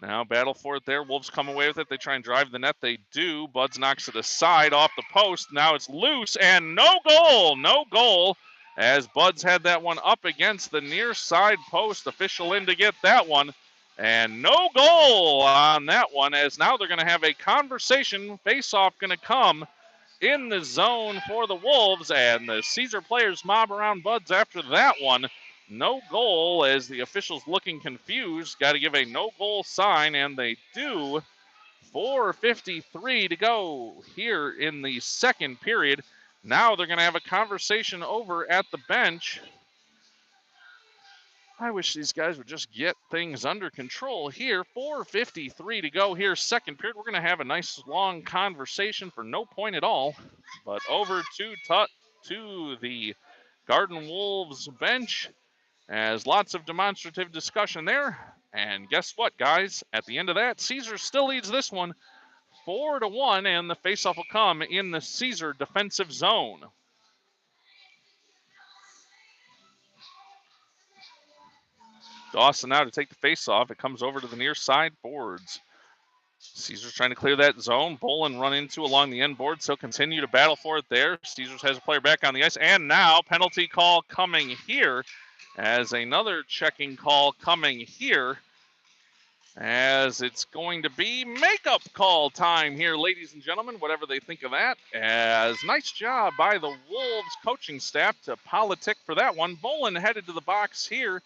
Now battle for it there. Wolves come away with it. They try and drive the net. They do. Buds knocks it aside off the post. Now it's loose and no goal. No goal as Buds had that one up against the near side post. Official in to get that one. And no goal on that one as now they're going to have a conversation. Face-off going to come in the zone for the Wolves, and the Caesar players mob around Buds after that one. No goal as the officials looking confused. Got to give a no goal sign, and they do. 4:53 to go here in the second period. Now they're going to have a conversation over at the bench. I wish these guys would just get things under control here. 4:53 to go here, second period. We're going to have a nice long conversation for no point at all. But over to the Garden Wolves bench as lots of demonstrative discussion there. And guess what, guys? At the end of that, Caesar still leads this one 4-1, and the faceoff will come in the Caesar defensive zone. Dawson now to take the faceoff. It comes over to the near side boards. Caesar's trying to clear that zone. Bolin run into along the end boards. He'll continue to battle for it there. Caesars has a player back on the ice. And now penalty call coming here as another checking call coming here as it's going to be makeup call time here, ladies and gentlemen, whatever they think of that. As nice job by the Wolves coaching staff to politic for that one. Bolin headed to the box here.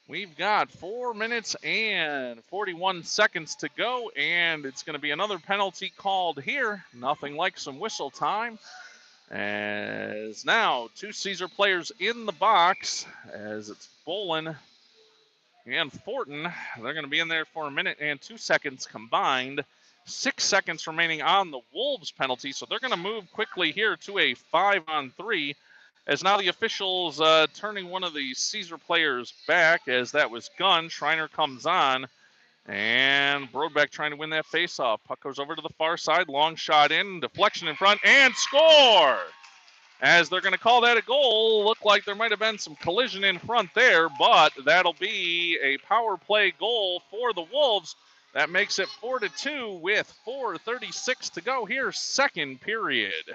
We've got 4 minutes and 41 seconds to go, and it's going to be another penalty called here. Nothing like some whistle time. As now, two Caesar players in the box, as it's Bolin and Fortin. They're going to be in there for 1 minute and 2 seconds combined. 6 seconds remaining on the Wolves penalty, so they're going to move quickly here to a 5-on-3. As now the officials turning one of the Caesar players back, as that was Gunn. Schreiner comes on, and Brodbeck trying to win that faceoff. Puck goes over to the far side, long shot in, deflection in front, and score! As they're going to call that a goal. Looked like there might have been some collision in front there, but that'll be a power play goal for the Wolves. That makes it 4-2 with 4:36 to go here, second period.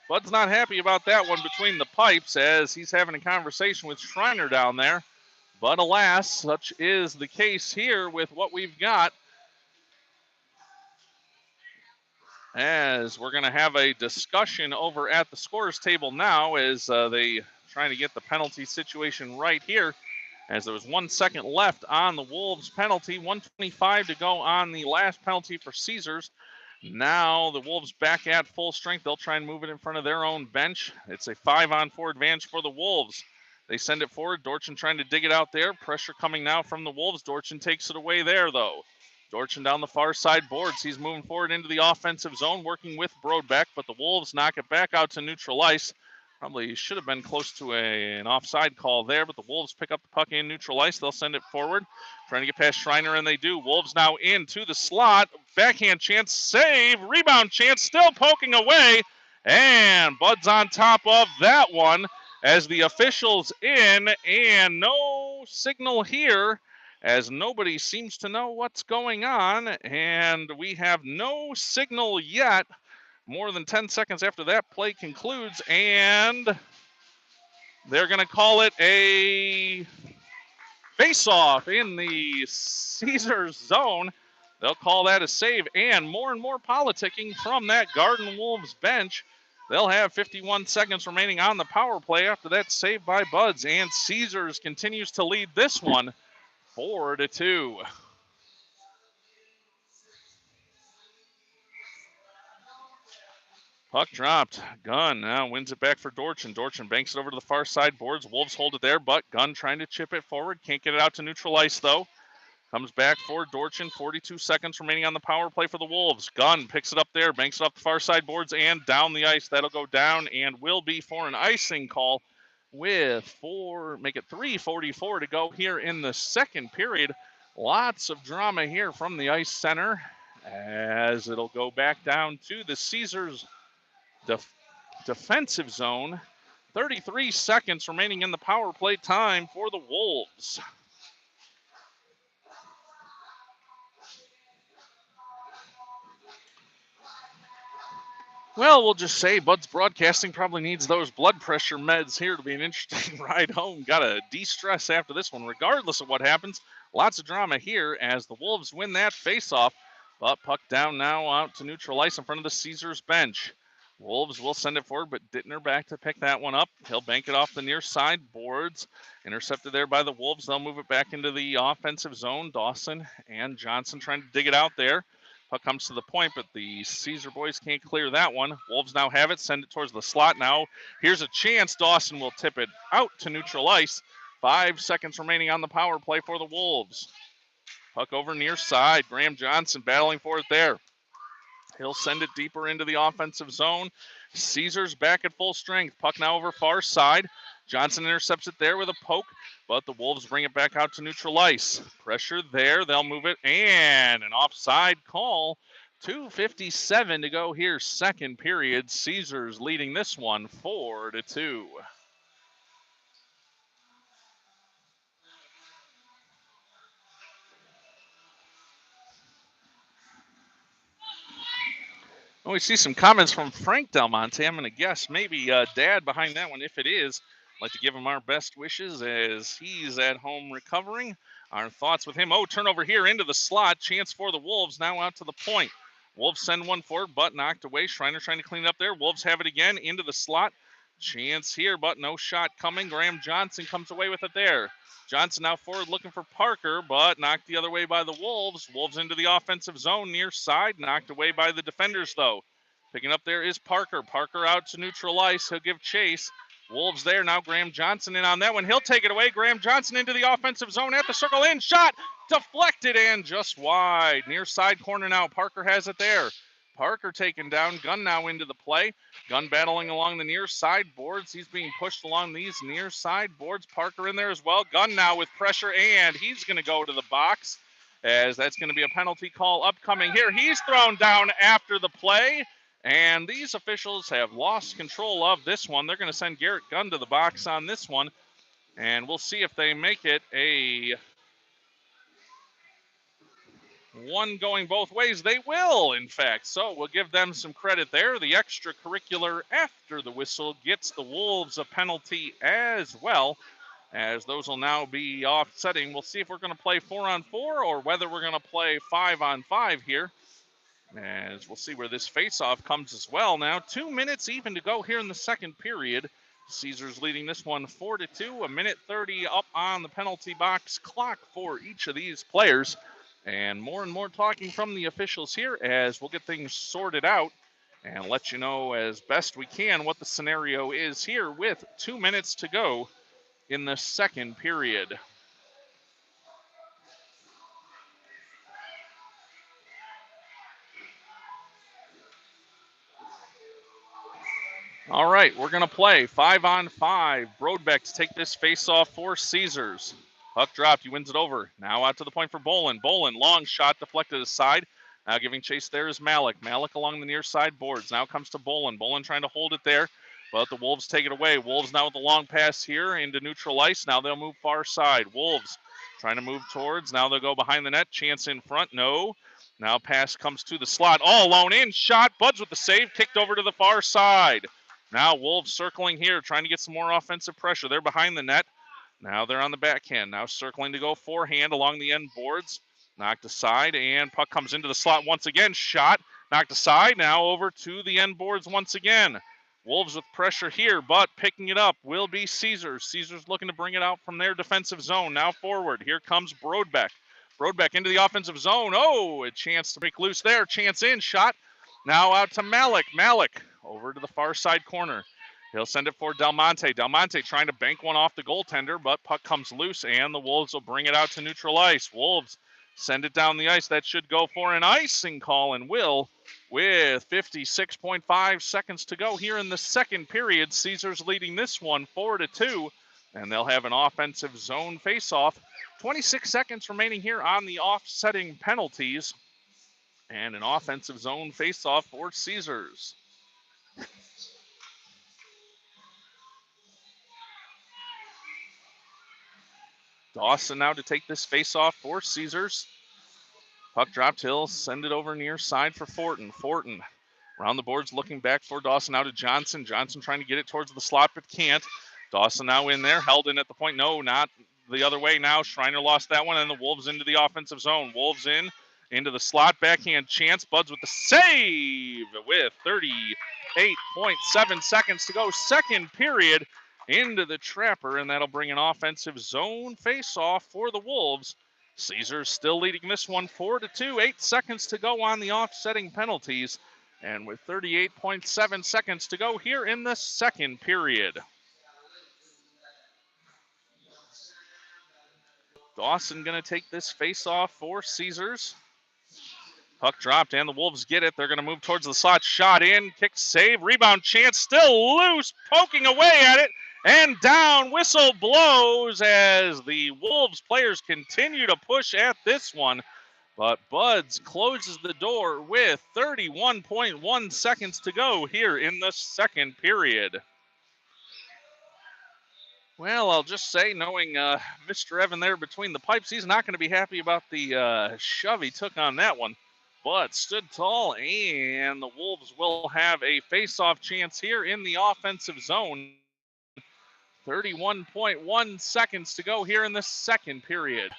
Bud's not happy about that one between the pipes as he's having a conversation with Schreiner down there. But alas, such is the case here with what we've got. As we're going to have a discussion over at the scorers table now as they trying to get the penalty situation right here. As there was 1 second left on the Wolves penalty, 1:25 to go on the last penalty for Caesars. Now the Wolves back at full strength. They'll try and move it in front of their own bench. It's a 5-on-4 advantage for the Wolves. They send it forward. Dorchin trying to dig it out there. Pressure coming now from the Wolves. Dorchin takes it away there, though. Dorchin down the far side boards. He's moving forward into the offensive zone, working with Brodbeck, but the Wolves knock it back out to neutral ice. Probably should have been close to an offside call there, but the Wolves pick up the puck in neutral ice. They'll send it forward, trying to get past Schreiner, and they do. Wolves now into the slot. Backhand chance, save, rebound chance, still poking away, and Bud's on top of that one as the officials in, and no signal here as nobody seems to know what's going on, and we have no signal yet. More than 10 seconds after that play concludes, and they're going to call it a face-off in the Caesars zone. They'll call that a save, and more politicking from that Garden Wolves bench. They'll have 51 seconds remaining on the power play after that save by Buds, and Caesars continues to lead this one 4-2. Puck dropped. Gunn now wins it back for Dorchin. Dorchin banks it over to the far side boards. Wolves hold it there, but Gunn trying to chip it forward. Can't get it out to neutral ice, though. Comes back for Dorchin. 42 seconds remaining on the power play for the Wolves. Gunn picks it up there, banks it off the far side boards and down the ice. That'll go down and will be for an icing call with 3:44 to go here in the second period. Lots of drama here from the ice center as it'll go back down to the Caesars defensive zone. 33 seconds remaining in the power play time for the Wolves. Well, we'll just say Bud's Broadcasting probably needs those blood pressure meds here to be an interesting ride home. Got to de-stress after this one, regardless of what happens. Lots of drama here as the Wolves win that face-off. But puck down now out to neutral ice in front of the Caesars bench. Wolves will send it forward, but Dittner back to pick that one up. He'll bank it off the near side boards. Intercepted there by the Wolves. They'll move it back into the offensive zone. Dawson and Johnson trying to dig it out there. Puck comes to the point, but the Caesar boys can't clear that one. Wolves now have it, send it towards the slot now. Here's a chance. Dawson will tip it out to neutral ice. 5 seconds remaining on the power play for the Wolves. Puck over near side. Graham Johnson battling for it there. He'll send it deeper into the offensive zone. Caesars back at full strength. Puck now over far side. Johnson intercepts it there with a poke, but the Wolves bring it back out to neutral ice. Pressure there. They'll move it, and an offside call. 2:57 to go here, second period. Caesars leading this one 4-2. Well, we see some comments from Frank Del Monte. I'm going to guess maybe Dad behind that one. If it is, I'd like to give him our best wishes as he's at home recovering. Our thoughts with him. Oh, turnover here into the slot. Chance for the Wolves now out to the point. Wolves send one forward, but knocked away. Schreiner trying to clean it up there. Wolves have it again into the slot. Chance here, but no shot coming. Graham Johnson comes away with it there. Johnson now forward looking for Parker, but knocked the other way by the Wolves. Wolves into the offensive zone near side, knocked away by the defenders though. Picking up there is Parker. Parker out to neutral ice. He'll give chase. Wolves there now. Graham Johnson in on that one. He'll take it away. Graham Johnson into the offensive zone at the circle in. Shot deflected and just wide. Near side corner now. Parker has it there. Parker taken down. Gunn now into the play. Gunn battling along the near side boards. He's being pushed along these near side boards. Parker in there as well. Gunn now with pressure, and he's going to go to the box as that's going to be a penalty call upcoming here. He's thrown down after the play, and these officials have lost control of this one. They're going to send Garrett Gunn to the box on this one, and we'll see if they make it a one going both ways. They will, in fact. So we'll give them some credit there. The extracurricular after the whistle gets the Wolves a penalty as well, as those will now be offsetting. We'll see if we're going to play 4-on-4 or whether we're going to play 5-on-5 here, as we'll see where this faceoff comes as well. Now 2 minutes even to go here in the second period. Caesars leading this one 4-2. A minute 30 up on the penalty box clock for each of these players. And more talking from the officials here as we'll get things sorted out and let you know as best we can what the scenario is here with 2 minutes to go in the second period. All right, we're going to play 5-on-5. Brodbeck to take this face-off for Caesars. Puck dropped. He wins it over. Now out to the point for Bolin. Bolin, long shot deflected aside. Now giving chase there is Malik. Malik along the near side boards. Now comes to Bolin. Bolin trying to hold it there, but the Wolves take it away. Wolves now with the long pass here into neutral ice. Now they'll move far side. Wolves trying to move towards. Now they'll go behind the net. Chance in front. No. Now pass comes to the slot. All alone in. Shot. Buds with the save. Kicked over to the far side. Now Wolves circling here, trying to get some more offensive pressure. They're behind the net. Now they're on the backhand. Now circling to go forehand along the end boards. Knocked aside, and puck comes into the slot once again. Shot, knocked aside. Now over to the end boards once again. Wolves with pressure here, but picking it up will be Caesars. Caesars looking to bring it out from their defensive zone. Now forward. Here comes Brodbeck. Brodbeck into the offensive zone. Oh, a chance to break loose there. Chance in. Shot. Now out to Malik. Malik over to the far side corner. He'll send it for Del Monte. Del Monte trying to bank one off the goaltender, but puck comes loose, and the Wolves will bring it out to neutral ice. Wolves send it down the ice. That should go for an icing call, and will, with 56.5 seconds to go here in the second period. Caesars leading this one 4-2, and they'll have an offensive zone face-off. 26 seconds remaining here on the offsetting penalties, and an offensive zone face-off for Caesars. Dawson now to take this face-off for Caesars. Puck dropped, he'll send it over near side for Fortin. Fortin around the boards looking back for Dawson, now to Johnson. Johnson trying to get it towards the slot but can't. Dawson now in there, held in at the point. No, not the other way now. Schreiner lost that one, and the Wolves into the offensive zone. Wolves in, into the slot, backhand chance. Buds with the save with 38.7 seconds to go. Second period into the trapper, and that'll bring an offensive zone face-off for the Wolves. Caesars still leading this one 4-2. 8 seconds to go on the offsetting penalties. And with 38.7 seconds to go here in the second period. Dawson going to take this face-off for Caesars. Puck dropped, and the Wolves get it. They're going to move towards the slot. Shot in, kick, save, rebound chance, still loose, poking away at it, and down. Whistle blows as the Wolves players continue to push at this one. But Buds closes the door with 31.1 seconds to go here in the second period. Well, I'll just say, knowing Mr. Evan there between the pipes, he's not going to be happy about the shove he took on that one. But stood tall, and the Wolves will have a face-off chance here in the offensive zone. 31.1 seconds to go here in the second period.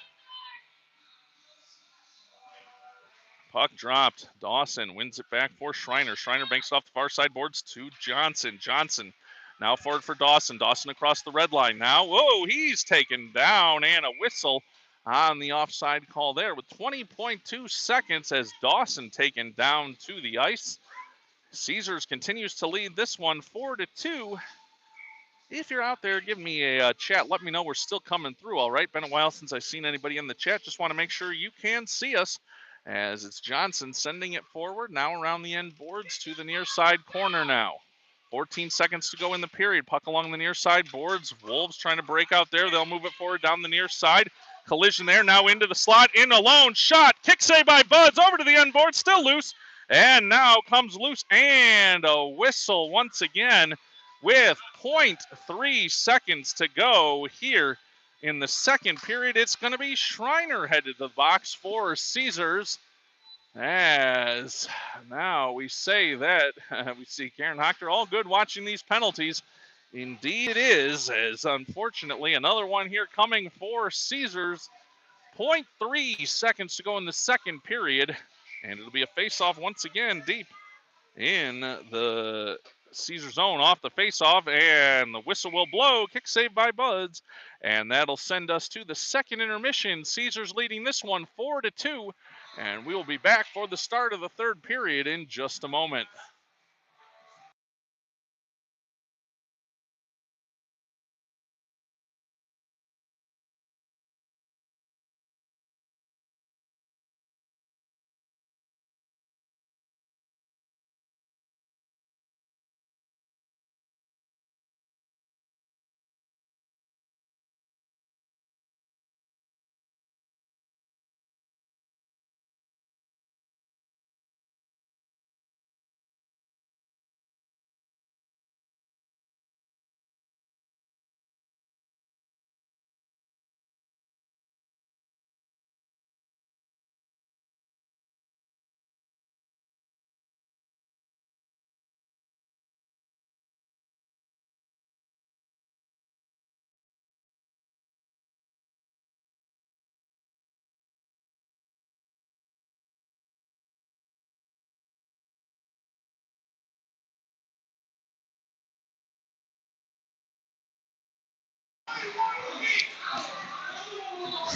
Puck dropped. Dawson wins it back for Schreiner. Schreiner banks off the far side boards to Johnson. Johnson now forward for Dawson. Dawson across the red line now. Whoa, he's taken down, and a whistle on the offside call there with 20.2 seconds as Dawson taken down to the ice. Caesars continues to lead this one 4-2. If you're out there, give me a chat. Let me know we're still coming through, all right? Been a while since I've seen anybody in the chat. Just want to make sure you can see us as it's Johnson sending it forward. Now around the end boards to the near side corner now. 14 seconds to go in the period. Puck along the near side boards. Wolves trying to break out there. They'll move it forward down the near side. Collision there. Now into the slot. In alone. Shot. Kick save by Buds. Over to the end board. Still loose. And now comes loose. And a whistle once again with 0.3 seconds to go here in the second period. It's going to be Schreiner headed to the box for Caesars. As now we say that we see Karen Hochter all good watching these penalties. Indeed it is, as unfortunately another one here coming for Caesars. 0.3 seconds to go in the second period, and it'll be a face-off once again deep in the Caesar zone off the face-off, and the whistle will blow. Kick save by Buds, and that'll send us to the second intermission. Caesars leading this one 4-2, and we will be back for the start of the third period in just a moment.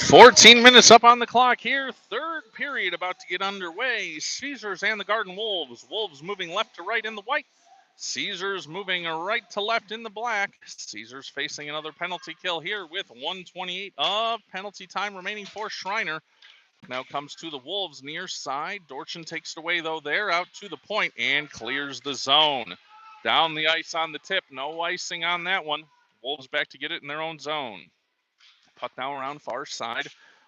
Fourteen minutes up on the clock here. Third period about to get underway. Caesars and the Garden Wolves. Wolves moving left to right in the white. Caesars moving right to left in the black. Caesars facing another penalty kill here with 1:28 of penalty time remaining for Schreiner. Now comes to the Wolves near side. Dorchin takes it away though there out to the point and clears the zone. Down the ice on the tip. No icing on that one. Wolves back to get it in their own zone. Puck now around far side.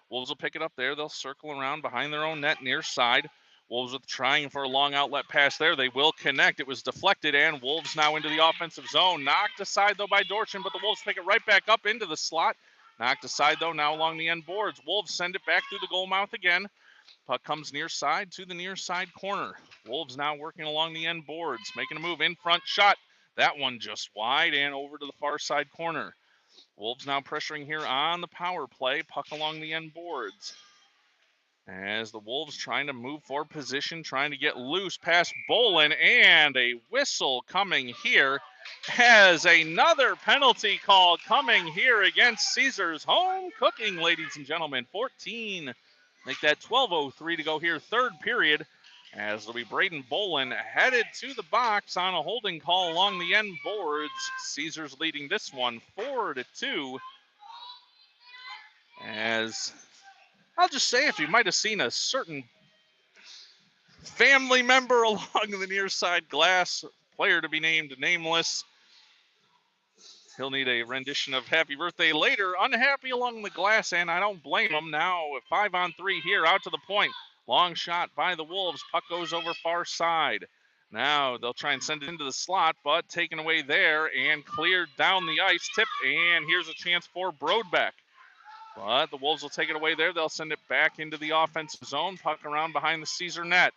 Wolves will pick it up there. They'll circle around behind their own net near side. Wolves with trying for a long outlet pass there. They will connect. It was deflected, and Wolves now into the offensive zone. Knocked aside, though, by Dorchin, but the Wolves pick it right back up into the slot. Knocked aside, though, now along the end boards. Wolves send it back through the goal mouth again. Puck comes near side to the near side corner. Wolves now working along the end boards, making a move in front shot. That one just wide and over to the far side corner. Wolves now pressuring here on the power play. Puck along the end boards. As the Wolves trying to move forward position, trying to get loose past Bolin, and a whistle coming here has another penalty call coming here against Caesars. Home cooking, ladies and gentlemen. 14. Make that 12:03 to go here, third period. As it'll be Braden Bolin headed to the box on a holding call along the end boards. Caesars leading this one 4-2. As I'll just say, if you might have seen a certain family member along the near side glass, player to be named nameless, he'll need a rendition of Happy Birthday later. Unhappy along the glass, and I don't blame him. Now 5-on-3 here, out to the point. Long shot by the Wolves. Puck goes over far side. Now they'll try and send it into the slot, but taken away there and cleared down the ice. Tipped, and here's a chance for Brodbeck. But the Wolves will take it away there. They'll send it back into the offensive zone. Puck around behind the Caesar net.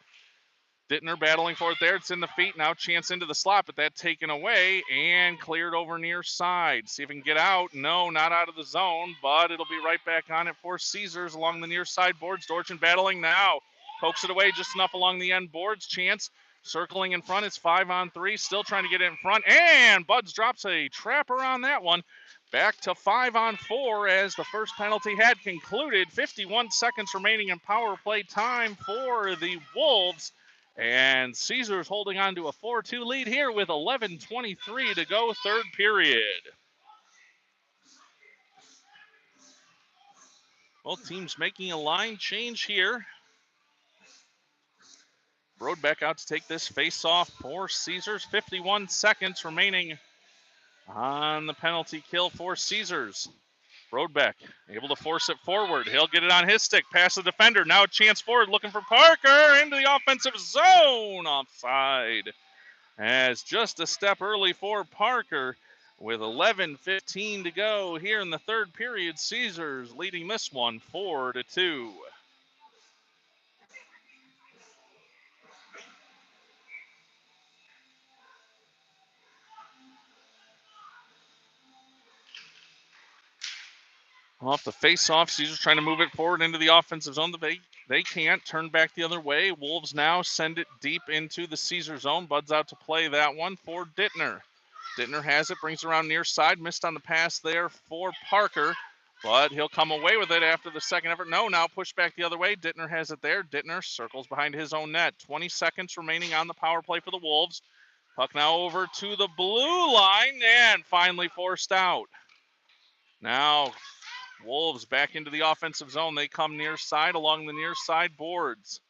Dittner battling for it there. It's in the feet. Now chance into the slot, but that taken away and cleared over near side. See if he can get out. No, not out of the zone, but it'll be right back on it for Caesars along the near side boards. Dorchin battling now. Pokes it away just enough along the end boards. Chance circling in front. It's 5-on-3. Still trying to get it in front. And Buds drops a trapper on that one. Back to 5-on-4 as the first penalty had concluded. 51 seconds remaining in power play time for the Wolves. And Caesars holding on to a 4-2 lead here with 11:23 to go, third period. Both teams making a line change here. Brodbeck out to take this face-off for Caesars. 51 seconds remaining on the penalty kill for Caesars. Brodbeck able to force it forward. He'll get it on his stick, past the defender. Now a chance forward, looking for Parker into the offensive zone. Offside. As just a step early for Parker with 11:15 to go here in the third period. Caesars leading this one 4-2. Off the face-off, Caesars trying to move it forward into the offensive zone. They can't. Turn back the other way. Wolves now send it deep into the Caesar zone. Bud's out to play that one for Dittner. Dittner has it, brings it around near side. Missed on the pass there for Parker, but he'll come away with it after the second effort. No, now push back the other way. Dittner has it there. Dittner circles behind his own net. 20 seconds remaining on the power play for the Wolves. Puck now over to the blue line and finally forced out. Now Wolves back into the offensive zone. They come near side along the near side boards.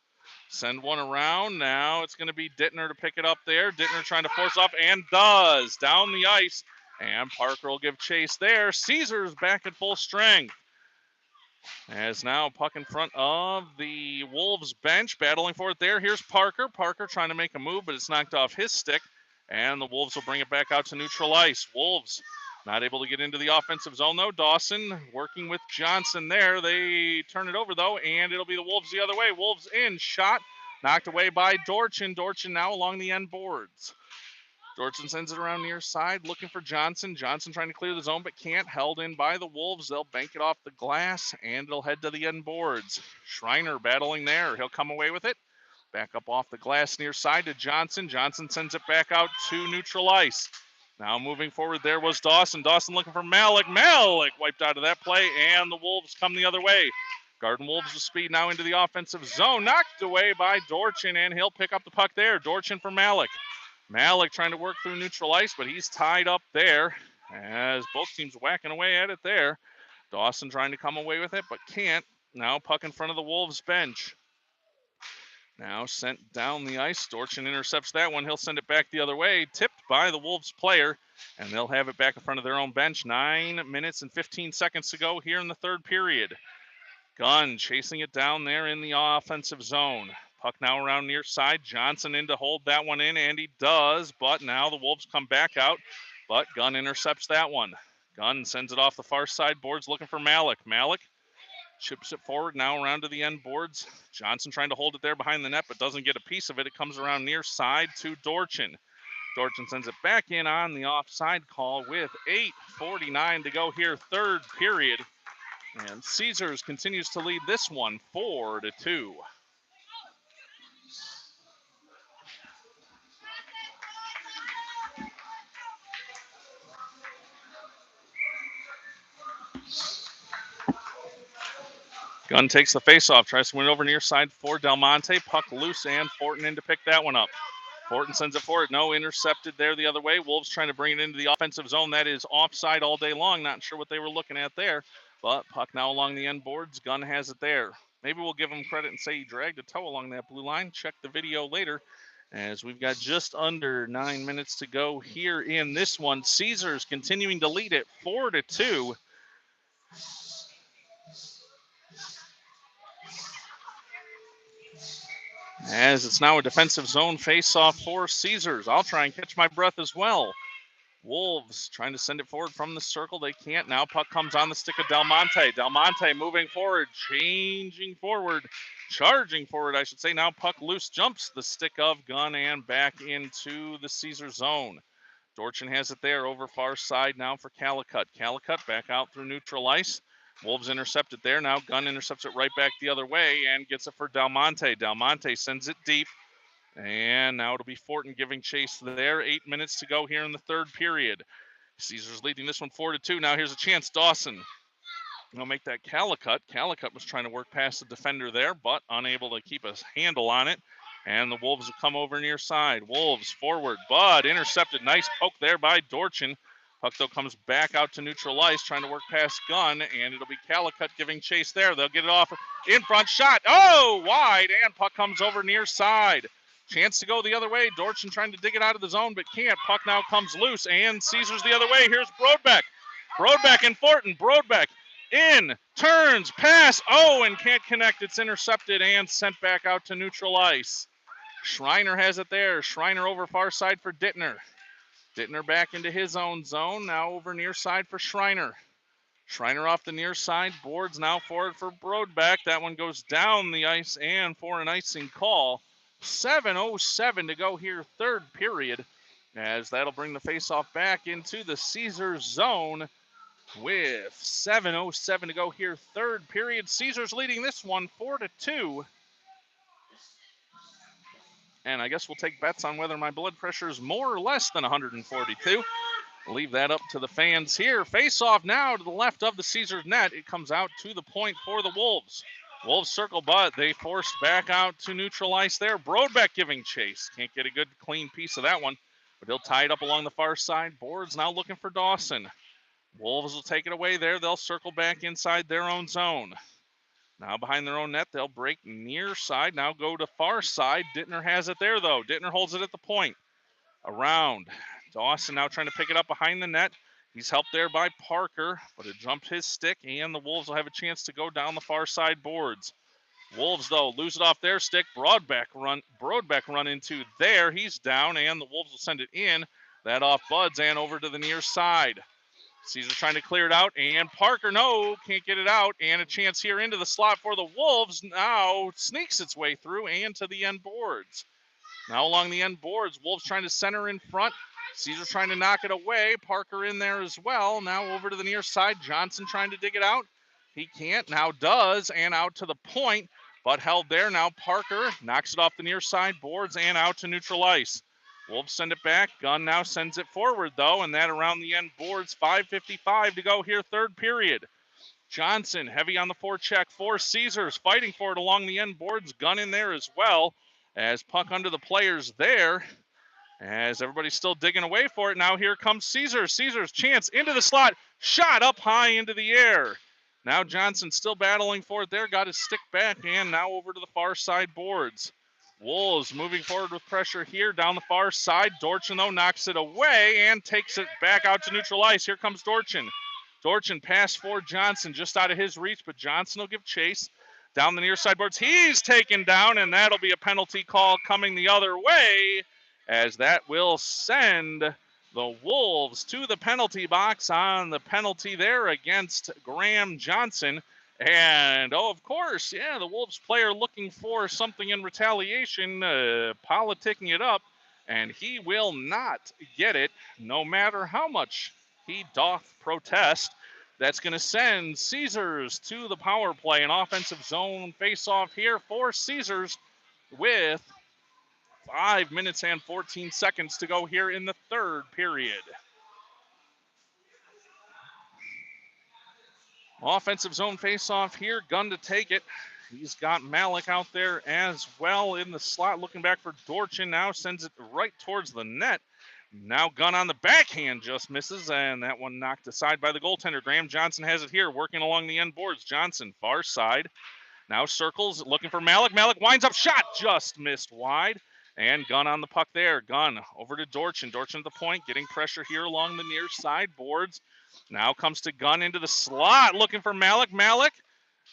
Send one around. Now it's going to be Dittner to pick it up there. Dittner trying to force off and does. Down the ice. And Parker will give chase there. Caesars back at full strength. As now puck in front of the Wolves bench. Battling for it there. Here's Parker. Parker trying to make a move, but it's knocked off his stick. And the Wolves will bring it back out to neutral ice. Wolves not able to get into the offensive zone, though. Dawson working with Johnson there. They turn it over, though, and it'll be the Wolves the other way. Wolves in, shot, knocked away by Dorchin. Dorchin now along the end boards. Dorchin sends it around near side, looking for Johnson. Johnson trying to clear the zone, but can't. Held in by the Wolves. They'll bank it off the glass, and it'll head to the end boards. Schreiner battling there. He'll come away with it. Back up off the glass near side to Johnson. Johnson sends it back out to neutral ice. Now moving forward there was Dawson. Dawson looking for Malik. Malik wiped out of that play, and the Wolves come the other way. Garden Wolves with speed now into the offensive zone. Knocked away by Dorchin, and he'll pick up the puck there. Dorchin for Malik. Malik trying to work through neutral ice, but he's tied up there as both teams whacking away at it there. Dawson trying to come away with it, but can't. Now puck in front of the Wolves bench. Now sent down the ice. Dorchin intercepts that one. He'll send it back the other way. Tipped by the Wolves player, and they'll have it back in front of their own bench. 9 minutes and 15 seconds to go here in the third period. Gunn chasing it down there in the offensive zone. Puck now around near side. Johnson in to hold that one in, and he does, but now the Wolves come back out, but Gunn intercepts that one. Gunn sends it off the far side boards looking for Malik. Malik chips it forward now around to the end boards. Johnson trying to hold it there behind the net but doesn't get a piece of it. It comes around near side to Dorchin. Dorchin sends it back in on the offside call with 8:49 to go here, third period. And Caesars continues to lead this one 4-2. Gunn takes the faceoff, tries to win it over near side for Del Monte. Puck loose and Fortin in to pick that one up. Fortin sends it forward. No, intercepted there the other way. Wolves trying to bring it into the offensive zone. That is offside all day long. Not sure what they were looking at there. But puck now along the end boards. Gunn has it there. Maybe we'll give him credit and say he dragged a toe along that blue line. Check the video later, as we've got just under 9 minutes to go here in this one. Caesars continuing to lead it 4-2. As it's now a defensive zone face-off for Caesars. I'll try and catch my breath as well. Wolves trying to send it forward from the circle. They can't now. Puck comes on the stick of Del Monte. Del Monte moving forward, charging forward, I should say. Now puck loose, jumps the stick of Gunn and back into the Caesar zone. Dorchin has it there over far side now for Calicut. Calicut back out through neutral ice. Wolves intercepted there. Now Gunn intercepts it right back the other way and gets it for Del Monte. Del Monte sends it deep. And now it'll be Fortin giving chase there. 8 minutes to go here in the third period. Caesars leading this one 4-2. Now here's a chance. Dawson will make that Calicut. Calicut was trying to work past the defender there, but unable to keep a handle on it. And the Wolves will come over near side. Wolves forward, but intercepted. Nice poke there by Dorchin. Puck, though, comes back out to neutral ice, trying to work past Gunn, and it'll be Calicut giving chase there. They'll get it off in front. Shot. Oh, wide, and puck comes over near side. Chance to go the other way. Dorchin trying to dig it out of the zone, but can't. Puck now comes loose, and Caesars the other way. Here's Brodbeck. Brodbeck and Fortin. Brodbeck in, turns, pass. Oh, and can't connect. It's intercepted and sent back out to neutral ice. Schreiner has it there. Schreiner over far side for Dittner. Dittner back into his own zone. Now over near side for Schreiner. Schreiner off the near side. Boards now forward for Brodbeck. That one goes down the ice and for an icing call. 7:07 to go here, third period, as that'll bring the faceoff back into the Caesars zone with 7:07 to go here, third period. Caesars leading this one 4-2. And I guess we'll take bets on whether my blood pressure is more or less than 142. Leave that up to the fans here. Face-off now to the left of the Caesars net. It comes out to the point for the Wolves. Wolves circle, but they forced back out to neutral ice there. Brodbeck giving chase. Can't get a good, clean piece of that one, but he'll tie it up along the far side. Boards now looking for Dawson. Wolves will take it away there. They'll circle back inside their own zone. Now behind their own net, they'll break near side. Now go to far side. Dittner has it there, though. Dittner holds it at the point. Around. Dawson now trying to pick it up behind the net. He's helped there by Parker, but it jumped his stick, and the Wolves will have a chance to go down the far side boards. Wolves, though, lose it off their stick. Brodbeck run into there. He's down, and the Wolves will send it in. That off Buds and over to the near side. Caesar trying to clear it out, and Parker, no, can't get it out, and a chance here into the slot for the Wolves. Now sneaks its way through and to the end boards. Now along the end boards, Wolves trying to center in front. Caesar trying to knock it away. Parker in there as well. Now over to the near side. Johnson trying to dig it out. He can't. Now does. And out to the point. But held there. Now Parker knocks it off the near side. Boards and out to neutral ice. Wolves send it back. Gunn now sends it forward, though. And that around the end boards. 5:55 to go here. Third period. Johnson heavy on the forecheck for Caesars. Fighting for it along the end boards. Gunn in there as well. As puck under the players there. As everybody's still digging away for it. Now here comes Caesars. Caesars chance into the slot. Shot up high into the air. Now Johnson still battling for it there. Got his stick back and now over to the far side boards. Wolves moving forward with pressure here down the far side. Dorchin, though, knocks it away and takes it back out to neutral ice. Here comes Dorchin. Dorchin pass for Johnson just out of his reach, but Johnson will give chase. Down the near side boards. He's taken down, and that'll be a penalty call coming the other way, as that will send The Wolves to the penalty box on the penalty there against Graham Johnson. And, oh, of course, yeah, the Wolves player looking for something in retaliation, politicking it up, and he will not get it, no matter how much he doth protest. That's going to send Caesars to the power play, an offensive zone face-off here for Caesars with 5 minutes and 14 seconds to go here in the third period. Offensive zone face-off here. Gunn to take it. He's got Malik out there as well in the slot, looking back for Dorchin. Now sends it right towards the net. Now Gunn on the backhand just misses, and that one knocked aside by the goaltender. Graham Johnson has it here, working along the end boards. Johnson, far side. Now circles, looking for Malik. Malik winds up, shot just missed wide. And Gunn on the puck there. Gunn over to Dorchin. Dorchin at the point, getting pressure here along the near side boards. Now comes to Gunn into the slot, looking for Malik. Malik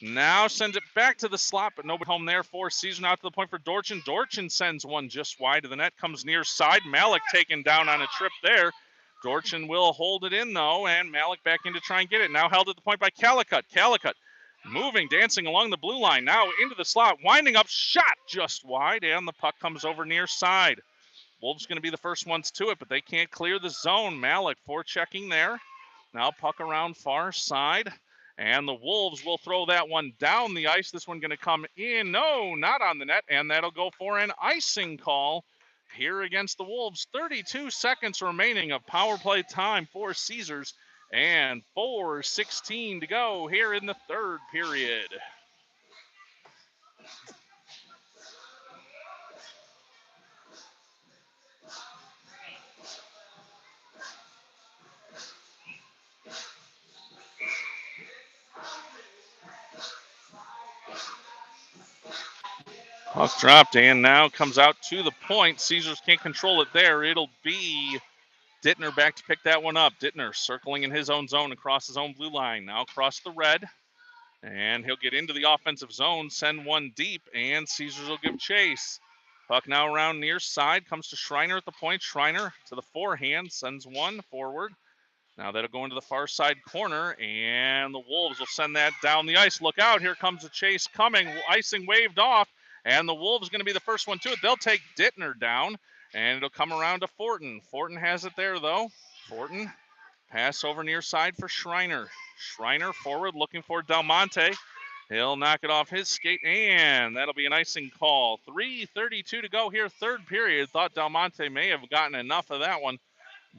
now sends it back to the slot, but nobody home there for Caesar. Out to the point for Dorchin. Dorchin sends one just wide of the net, comes near side. Malik taken down on a trip there. Dorchin will hold it in, though, and Malik back in to try and get it. Now held at the point by Calicut. Calicut moving, dancing along the blue line. Now into the slot, winding up, shot just wide, and the puck comes over near side. Wolves going to be the first ones to it, but they can't clear the zone. Malik forechecking there. Now puck around far side, and the Wolves will throw that one down the ice. This one going to come in. No, not on the net, and that'll go for an icing call here against the Wolves. 32 seconds remaining of power play time for Caesars, and 4:16 to go here in the third period. Puck dropped, and now comes out to the point. Caesars can't control it there. It'll be Dittner back to pick that one up. Dittner circling in his own zone across his own blue line. Now across the red, and he'll get into the offensive zone, send one deep, and Caesars will give chase. Puck now around near side, comes to Schreiner at the point. Schreiner to the forehand, sends one forward. Now that'll go into the far side corner, and the Wolves will send that down the ice. Look out, here comes the chase coming. Icing waved off, and the Wolves going to be the first one to it. They'll take Dittner down, and it'll come around to Fortin. Fortin has it there, though. Fortin, pass over near side for Schreiner. Schreiner forward, looking for Del Monte. He'll knock it off his skate, and that'll be an icing call. 3:32 to go here, third period. Thought Del Monte may have gotten enough of that one,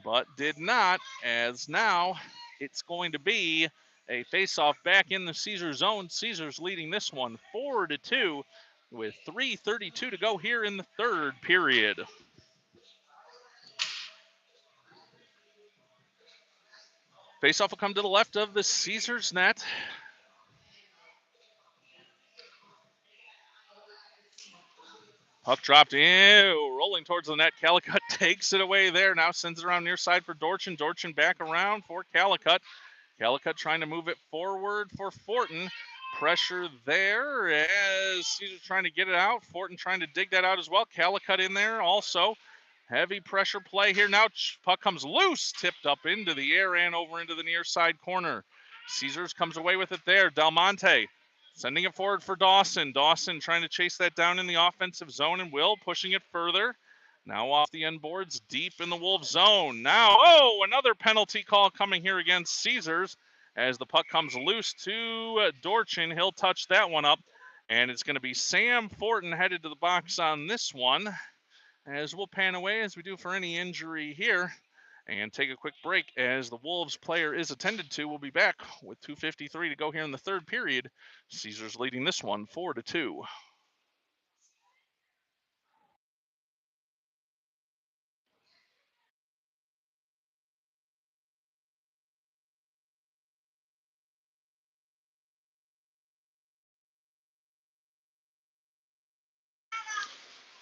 but did not, as now it's going to be a face-off back in the Caesars zone. Caesars leading this one 4-2 with 3:32 to go here in the third period. Face-off will come to the left of the Caesars net. Puck dropped in, rolling towards the net. Calicut takes it away there. Now sends it around near side for Dorchin. Dorchin back around for Calicut. Calicut trying to move it forward for Fortin. Pressure there as Caesar trying to get it out. Fortin trying to dig that out as well. Calicut in there also. Heavy pressure play here. Now puck comes loose, tipped up into the air and over into the near side corner. Caesars comes away with it there. Del Monte sending it forward for Dawson. Dawson trying to chase that down in the offensive zone, and Will pushing it further. Now off the end boards, deep in the Wolves zone. Now, another penalty call coming here against Caesars as the puck comes loose to Dorchin. He'll touch that one up, and it's going to be Sam Fortin headed to the box on this one, as we'll pan away as we do for any injury here and take a quick break as the Wolves player is attended to. We'll be back with 2:53 to go here in the third period. Caesars leading this one 4-2.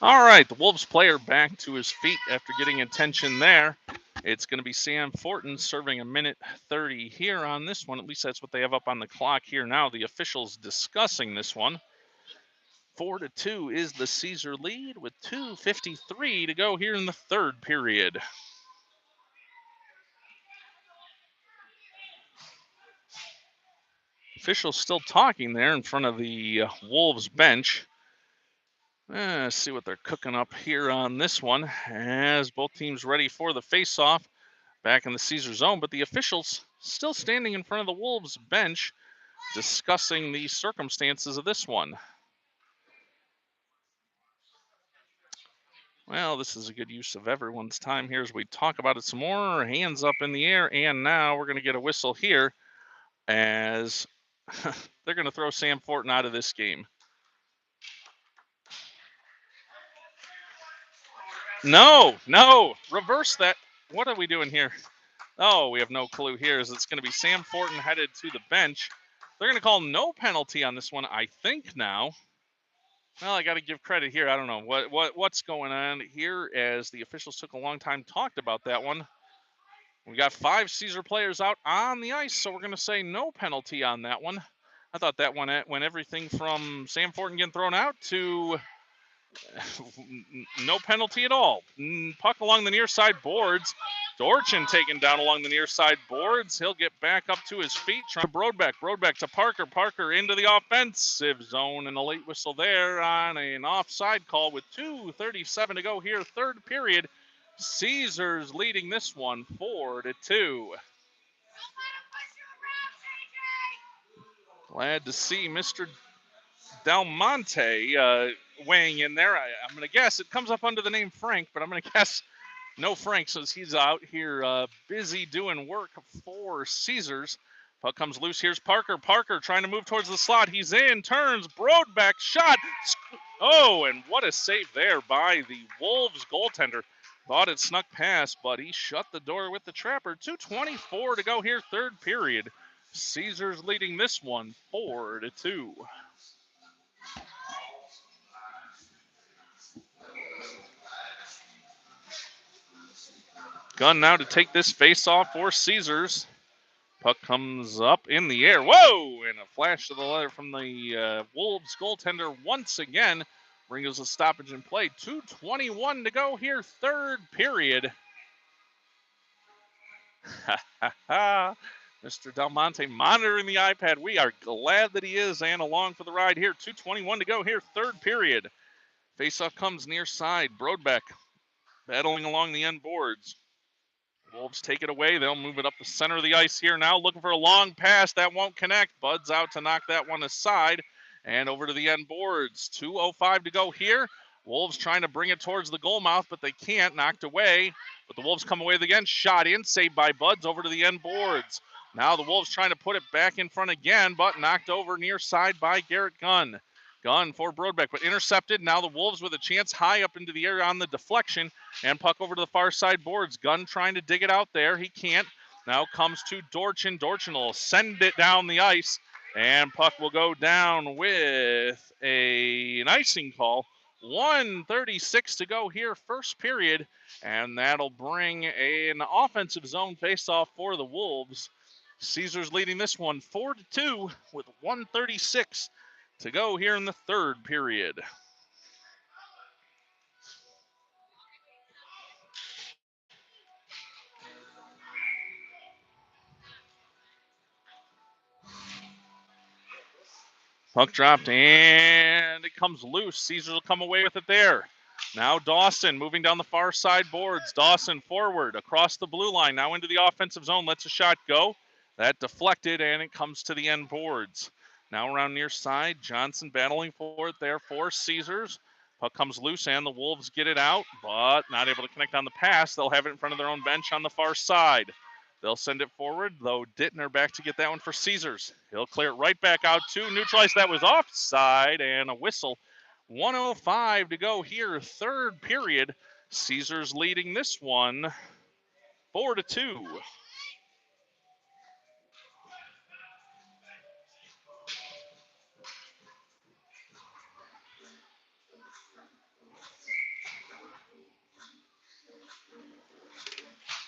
All right, the Wolves player back to his feet after getting attention there. It's going to be Sam Fortin serving 1:30 here on this one. At least that's what they have up on the clock here now. The officials discussing this one. 4-2 is the Caesar lead with 2:53 to go here in the third period. Officials still talking there in front of the Wolves bench. Let's see what they're cooking up here on this one as both teams ready for the face-off back in the Caesar zone. But the officials still standing in front of the Wolves bench discussing the circumstances of this one. Well, this is a good use of everyone's time here as we talk about it some more. Hands up in the air, and now we're going to get a whistle here as they're going to throw Sam Fortin out of this game. No, reverse that. What are we doing here? Oh, we have no clue here as it's going to be Sam Fortin headed to the bench. They're going to call no penalty on this one, I think now. Well, I got to give credit here. I don't know what's going on here as the officials took a long time, talked about that one. We got 5 Caesar players out on the ice, so we're going to say no penalty on that one. I thought that one went everything from Sam Fortin getting thrown out to no penalty at all. Puck along the near side boards. Dorchin taken down along the near side boards. He'll get back up to his feet. Trying to Brodbeck to Parker. Parker into the offensive zone and a late whistle there on an offside call with 2:37 to go here, third period. Caesars leading this one 4-2. Glad to see Mr. Del Monte weighing in there. I'm going to guess it comes up under the name Frank, but I'm going to guess no Frank since he's out here busy doing work for Caesars. Puck comes loose. Here's Parker. Parker trying to move towards the slot. He's in, turns, Brodbeck, shot. Oh, and what a save there by the Wolves goaltender. Thought it snuck past, but he shut the door with the trapper. 2:24 to go here, third period. Caesars leading this one 4-2. Gunn now to take this face-off for Caesars. Puck comes up in the air. Whoa! And a flash to the letter from the Wolves goaltender once again brings a stoppage in play. 2:21 to go here, third period. Mr. Del Monte monitoring the iPad. We are glad that he is and along for the ride here. 2:21 to go here, third period. Face-off comes near side. Brodbeck battling along the end boards. Wolves take it away. They'll move it up the center of the ice here now. Looking for a long pass. That won't connect. Bud's out to knock that one aside. And over to the end boards. 2:05 to go here. Wolves trying to bring it towards the goal mouth, but they can't. Knocked away. But the Wolves come away with it again. Shot in. Saved by Buds over to the end boards. Now the Wolves trying to put it back in front again, but knocked over near side by Garrett Gunn. Gunn for Brodbeck, but intercepted. Now the Wolves with a chance high up into the air on the deflection. And puck over to the far side boards. Gunn trying to dig it out there. He can't. Now comes to Dorchin. Dorchin will send it down the ice. And puck will go down with an icing call. 1:36 to go here, first period. And that'll bring an offensive zone faceoff for the Wolves. Caesars leading this one 4-2 with 1:36 to go here in the third period. Puck dropped, and it comes loose. Caesars will come away with it there. Now Dawson moving down the far side boards. Dawson forward across the blue line. Now into the offensive zone. Lets a shot go. That deflected, and it comes to the end boards. Now around near side. Johnson battling for it there for Caesars. Puck comes loose, and the Wolves get it out, but not able to connect on the pass. They'll have it in front of their own bench on the far side. They'll send it forward, though Dittner back to get that one for Caesars. He'll clear it right back out to neutralize. That was offside and a whistle. 1:05 to go here, third period. Caesars leading this one 4-2.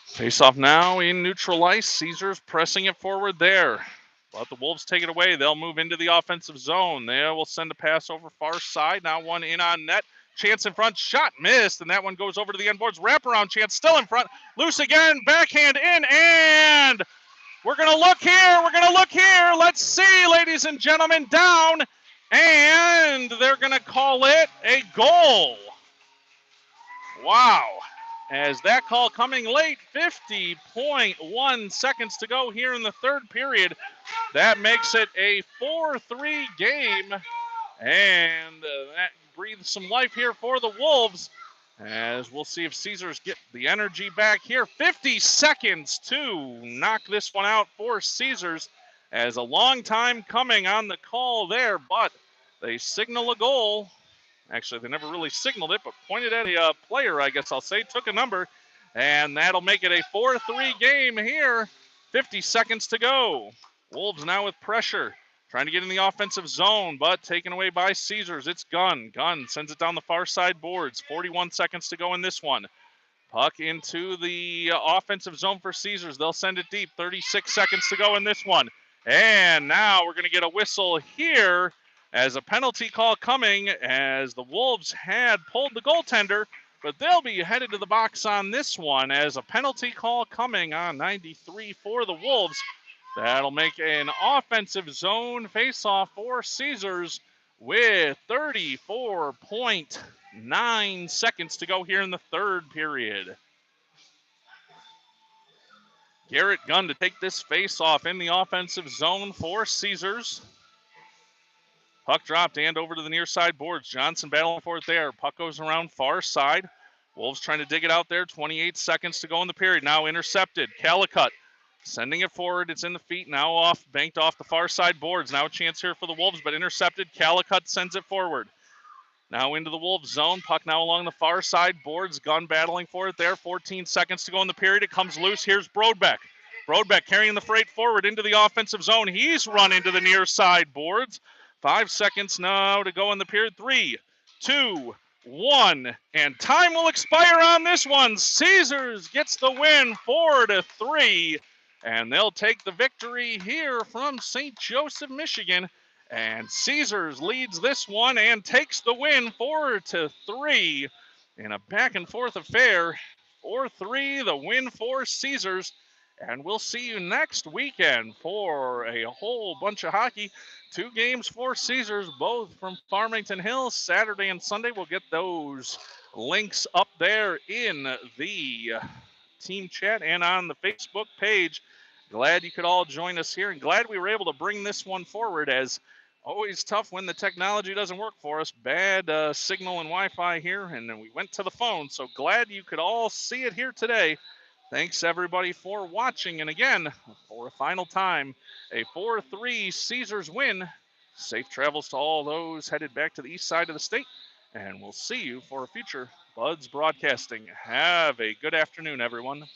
Face off now in neutral ice. Caesars pressing it forward there. But the Wolves take it away. They'll move into the offensive zone. They will send a pass over far side. Now one in on net. Chance in front. Shot missed. And that one goes over to the end boards. Wraparound chance still in front. Loose again. Backhand in. And We're going to look here. We're going to look here. Let's see, ladies and gentlemen, down. And they're going to call it a goal. Wow. As that call coming late, 50.1 seconds to go here in the third period. That makes it a 4-3 game. And that breathes some life here for the Wolves. As we'll see if Caesars get the energy back here. 50 seconds to knock this one out for Caesars. As a long time coming on the call there, but they signal a goal. Actually, they never really signaled it, but pointed at a player, I guess I'll say, took a number, and that'll make it a 4-3 game here. 50 seconds to go. Wolves now with pressure, trying to get in the offensive zone, but taken away by Caesars. It's Gunn. Gunn sends it down the far side boards. 41 seconds to go in this one. Puck into the offensive zone for Caesars. They'll send it deep. 36 seconds to go in this one. And now we're going to get a whistle here as a penalty call coming, as the Wolves had pulled the goaltender, but they'll be headed to the box on this one as a penalty call coming on 93 for the Wolves. That'll make an offensive zone faceoff for Caesars with 34.9 seconds to go here in the third period. Garrett Gunn to take this faceoff in the offensive zone for Caesars. Puck dropped and over to the near side boards. Johnson battling for it there. Puck goes around far side. Wolves trying to dig it out there. 28 seconds to go in the period. Now intercepted. Calicut sending it forward. It's in the feet. Now off, banked off the far side boards. Now a chance here for the Wolves, but intercepted. Calicut sends it forward. Now into the Wolves zone. Puck now along the far side boards. Gunn battling for it there. 14 seconds to go in the period. It comes loose. Here's Brodbeck. Brodbeck carrying the freight forward into the offensive zone. He's run into the near side boards. 5 seconds now to go in the period. 3, 2, 1. And time will expire on this one. Caesars gets the win 4-3. And they'll take the victory here from St. Joseph, Michigan. And Caesars leads this one and takes the win 4-3 in a back and forth affair. 4-3, the win for Caesars. And we'll see you next weekend for a whole bunch of hockey. 2 games for Caesars, both from Farmington Hills. Saturday and Sunday, we'll get those links up there in the team chat and on the Facebook page. Glad you could all join us here, and glad we were able to bring this one forward, as always tough when the technology doesn't work for us. Bad signal and Wi-Fi here, and then we went to the phone. So glad you could all see it here today. Thanks, everybody, for watching. And again, for a final time, a 4-3 Caesars win. Safe travels to all those headed back to the east side of the state. And we'll see you for a future Buds Broadcasting. Have a good afternoon, everyone.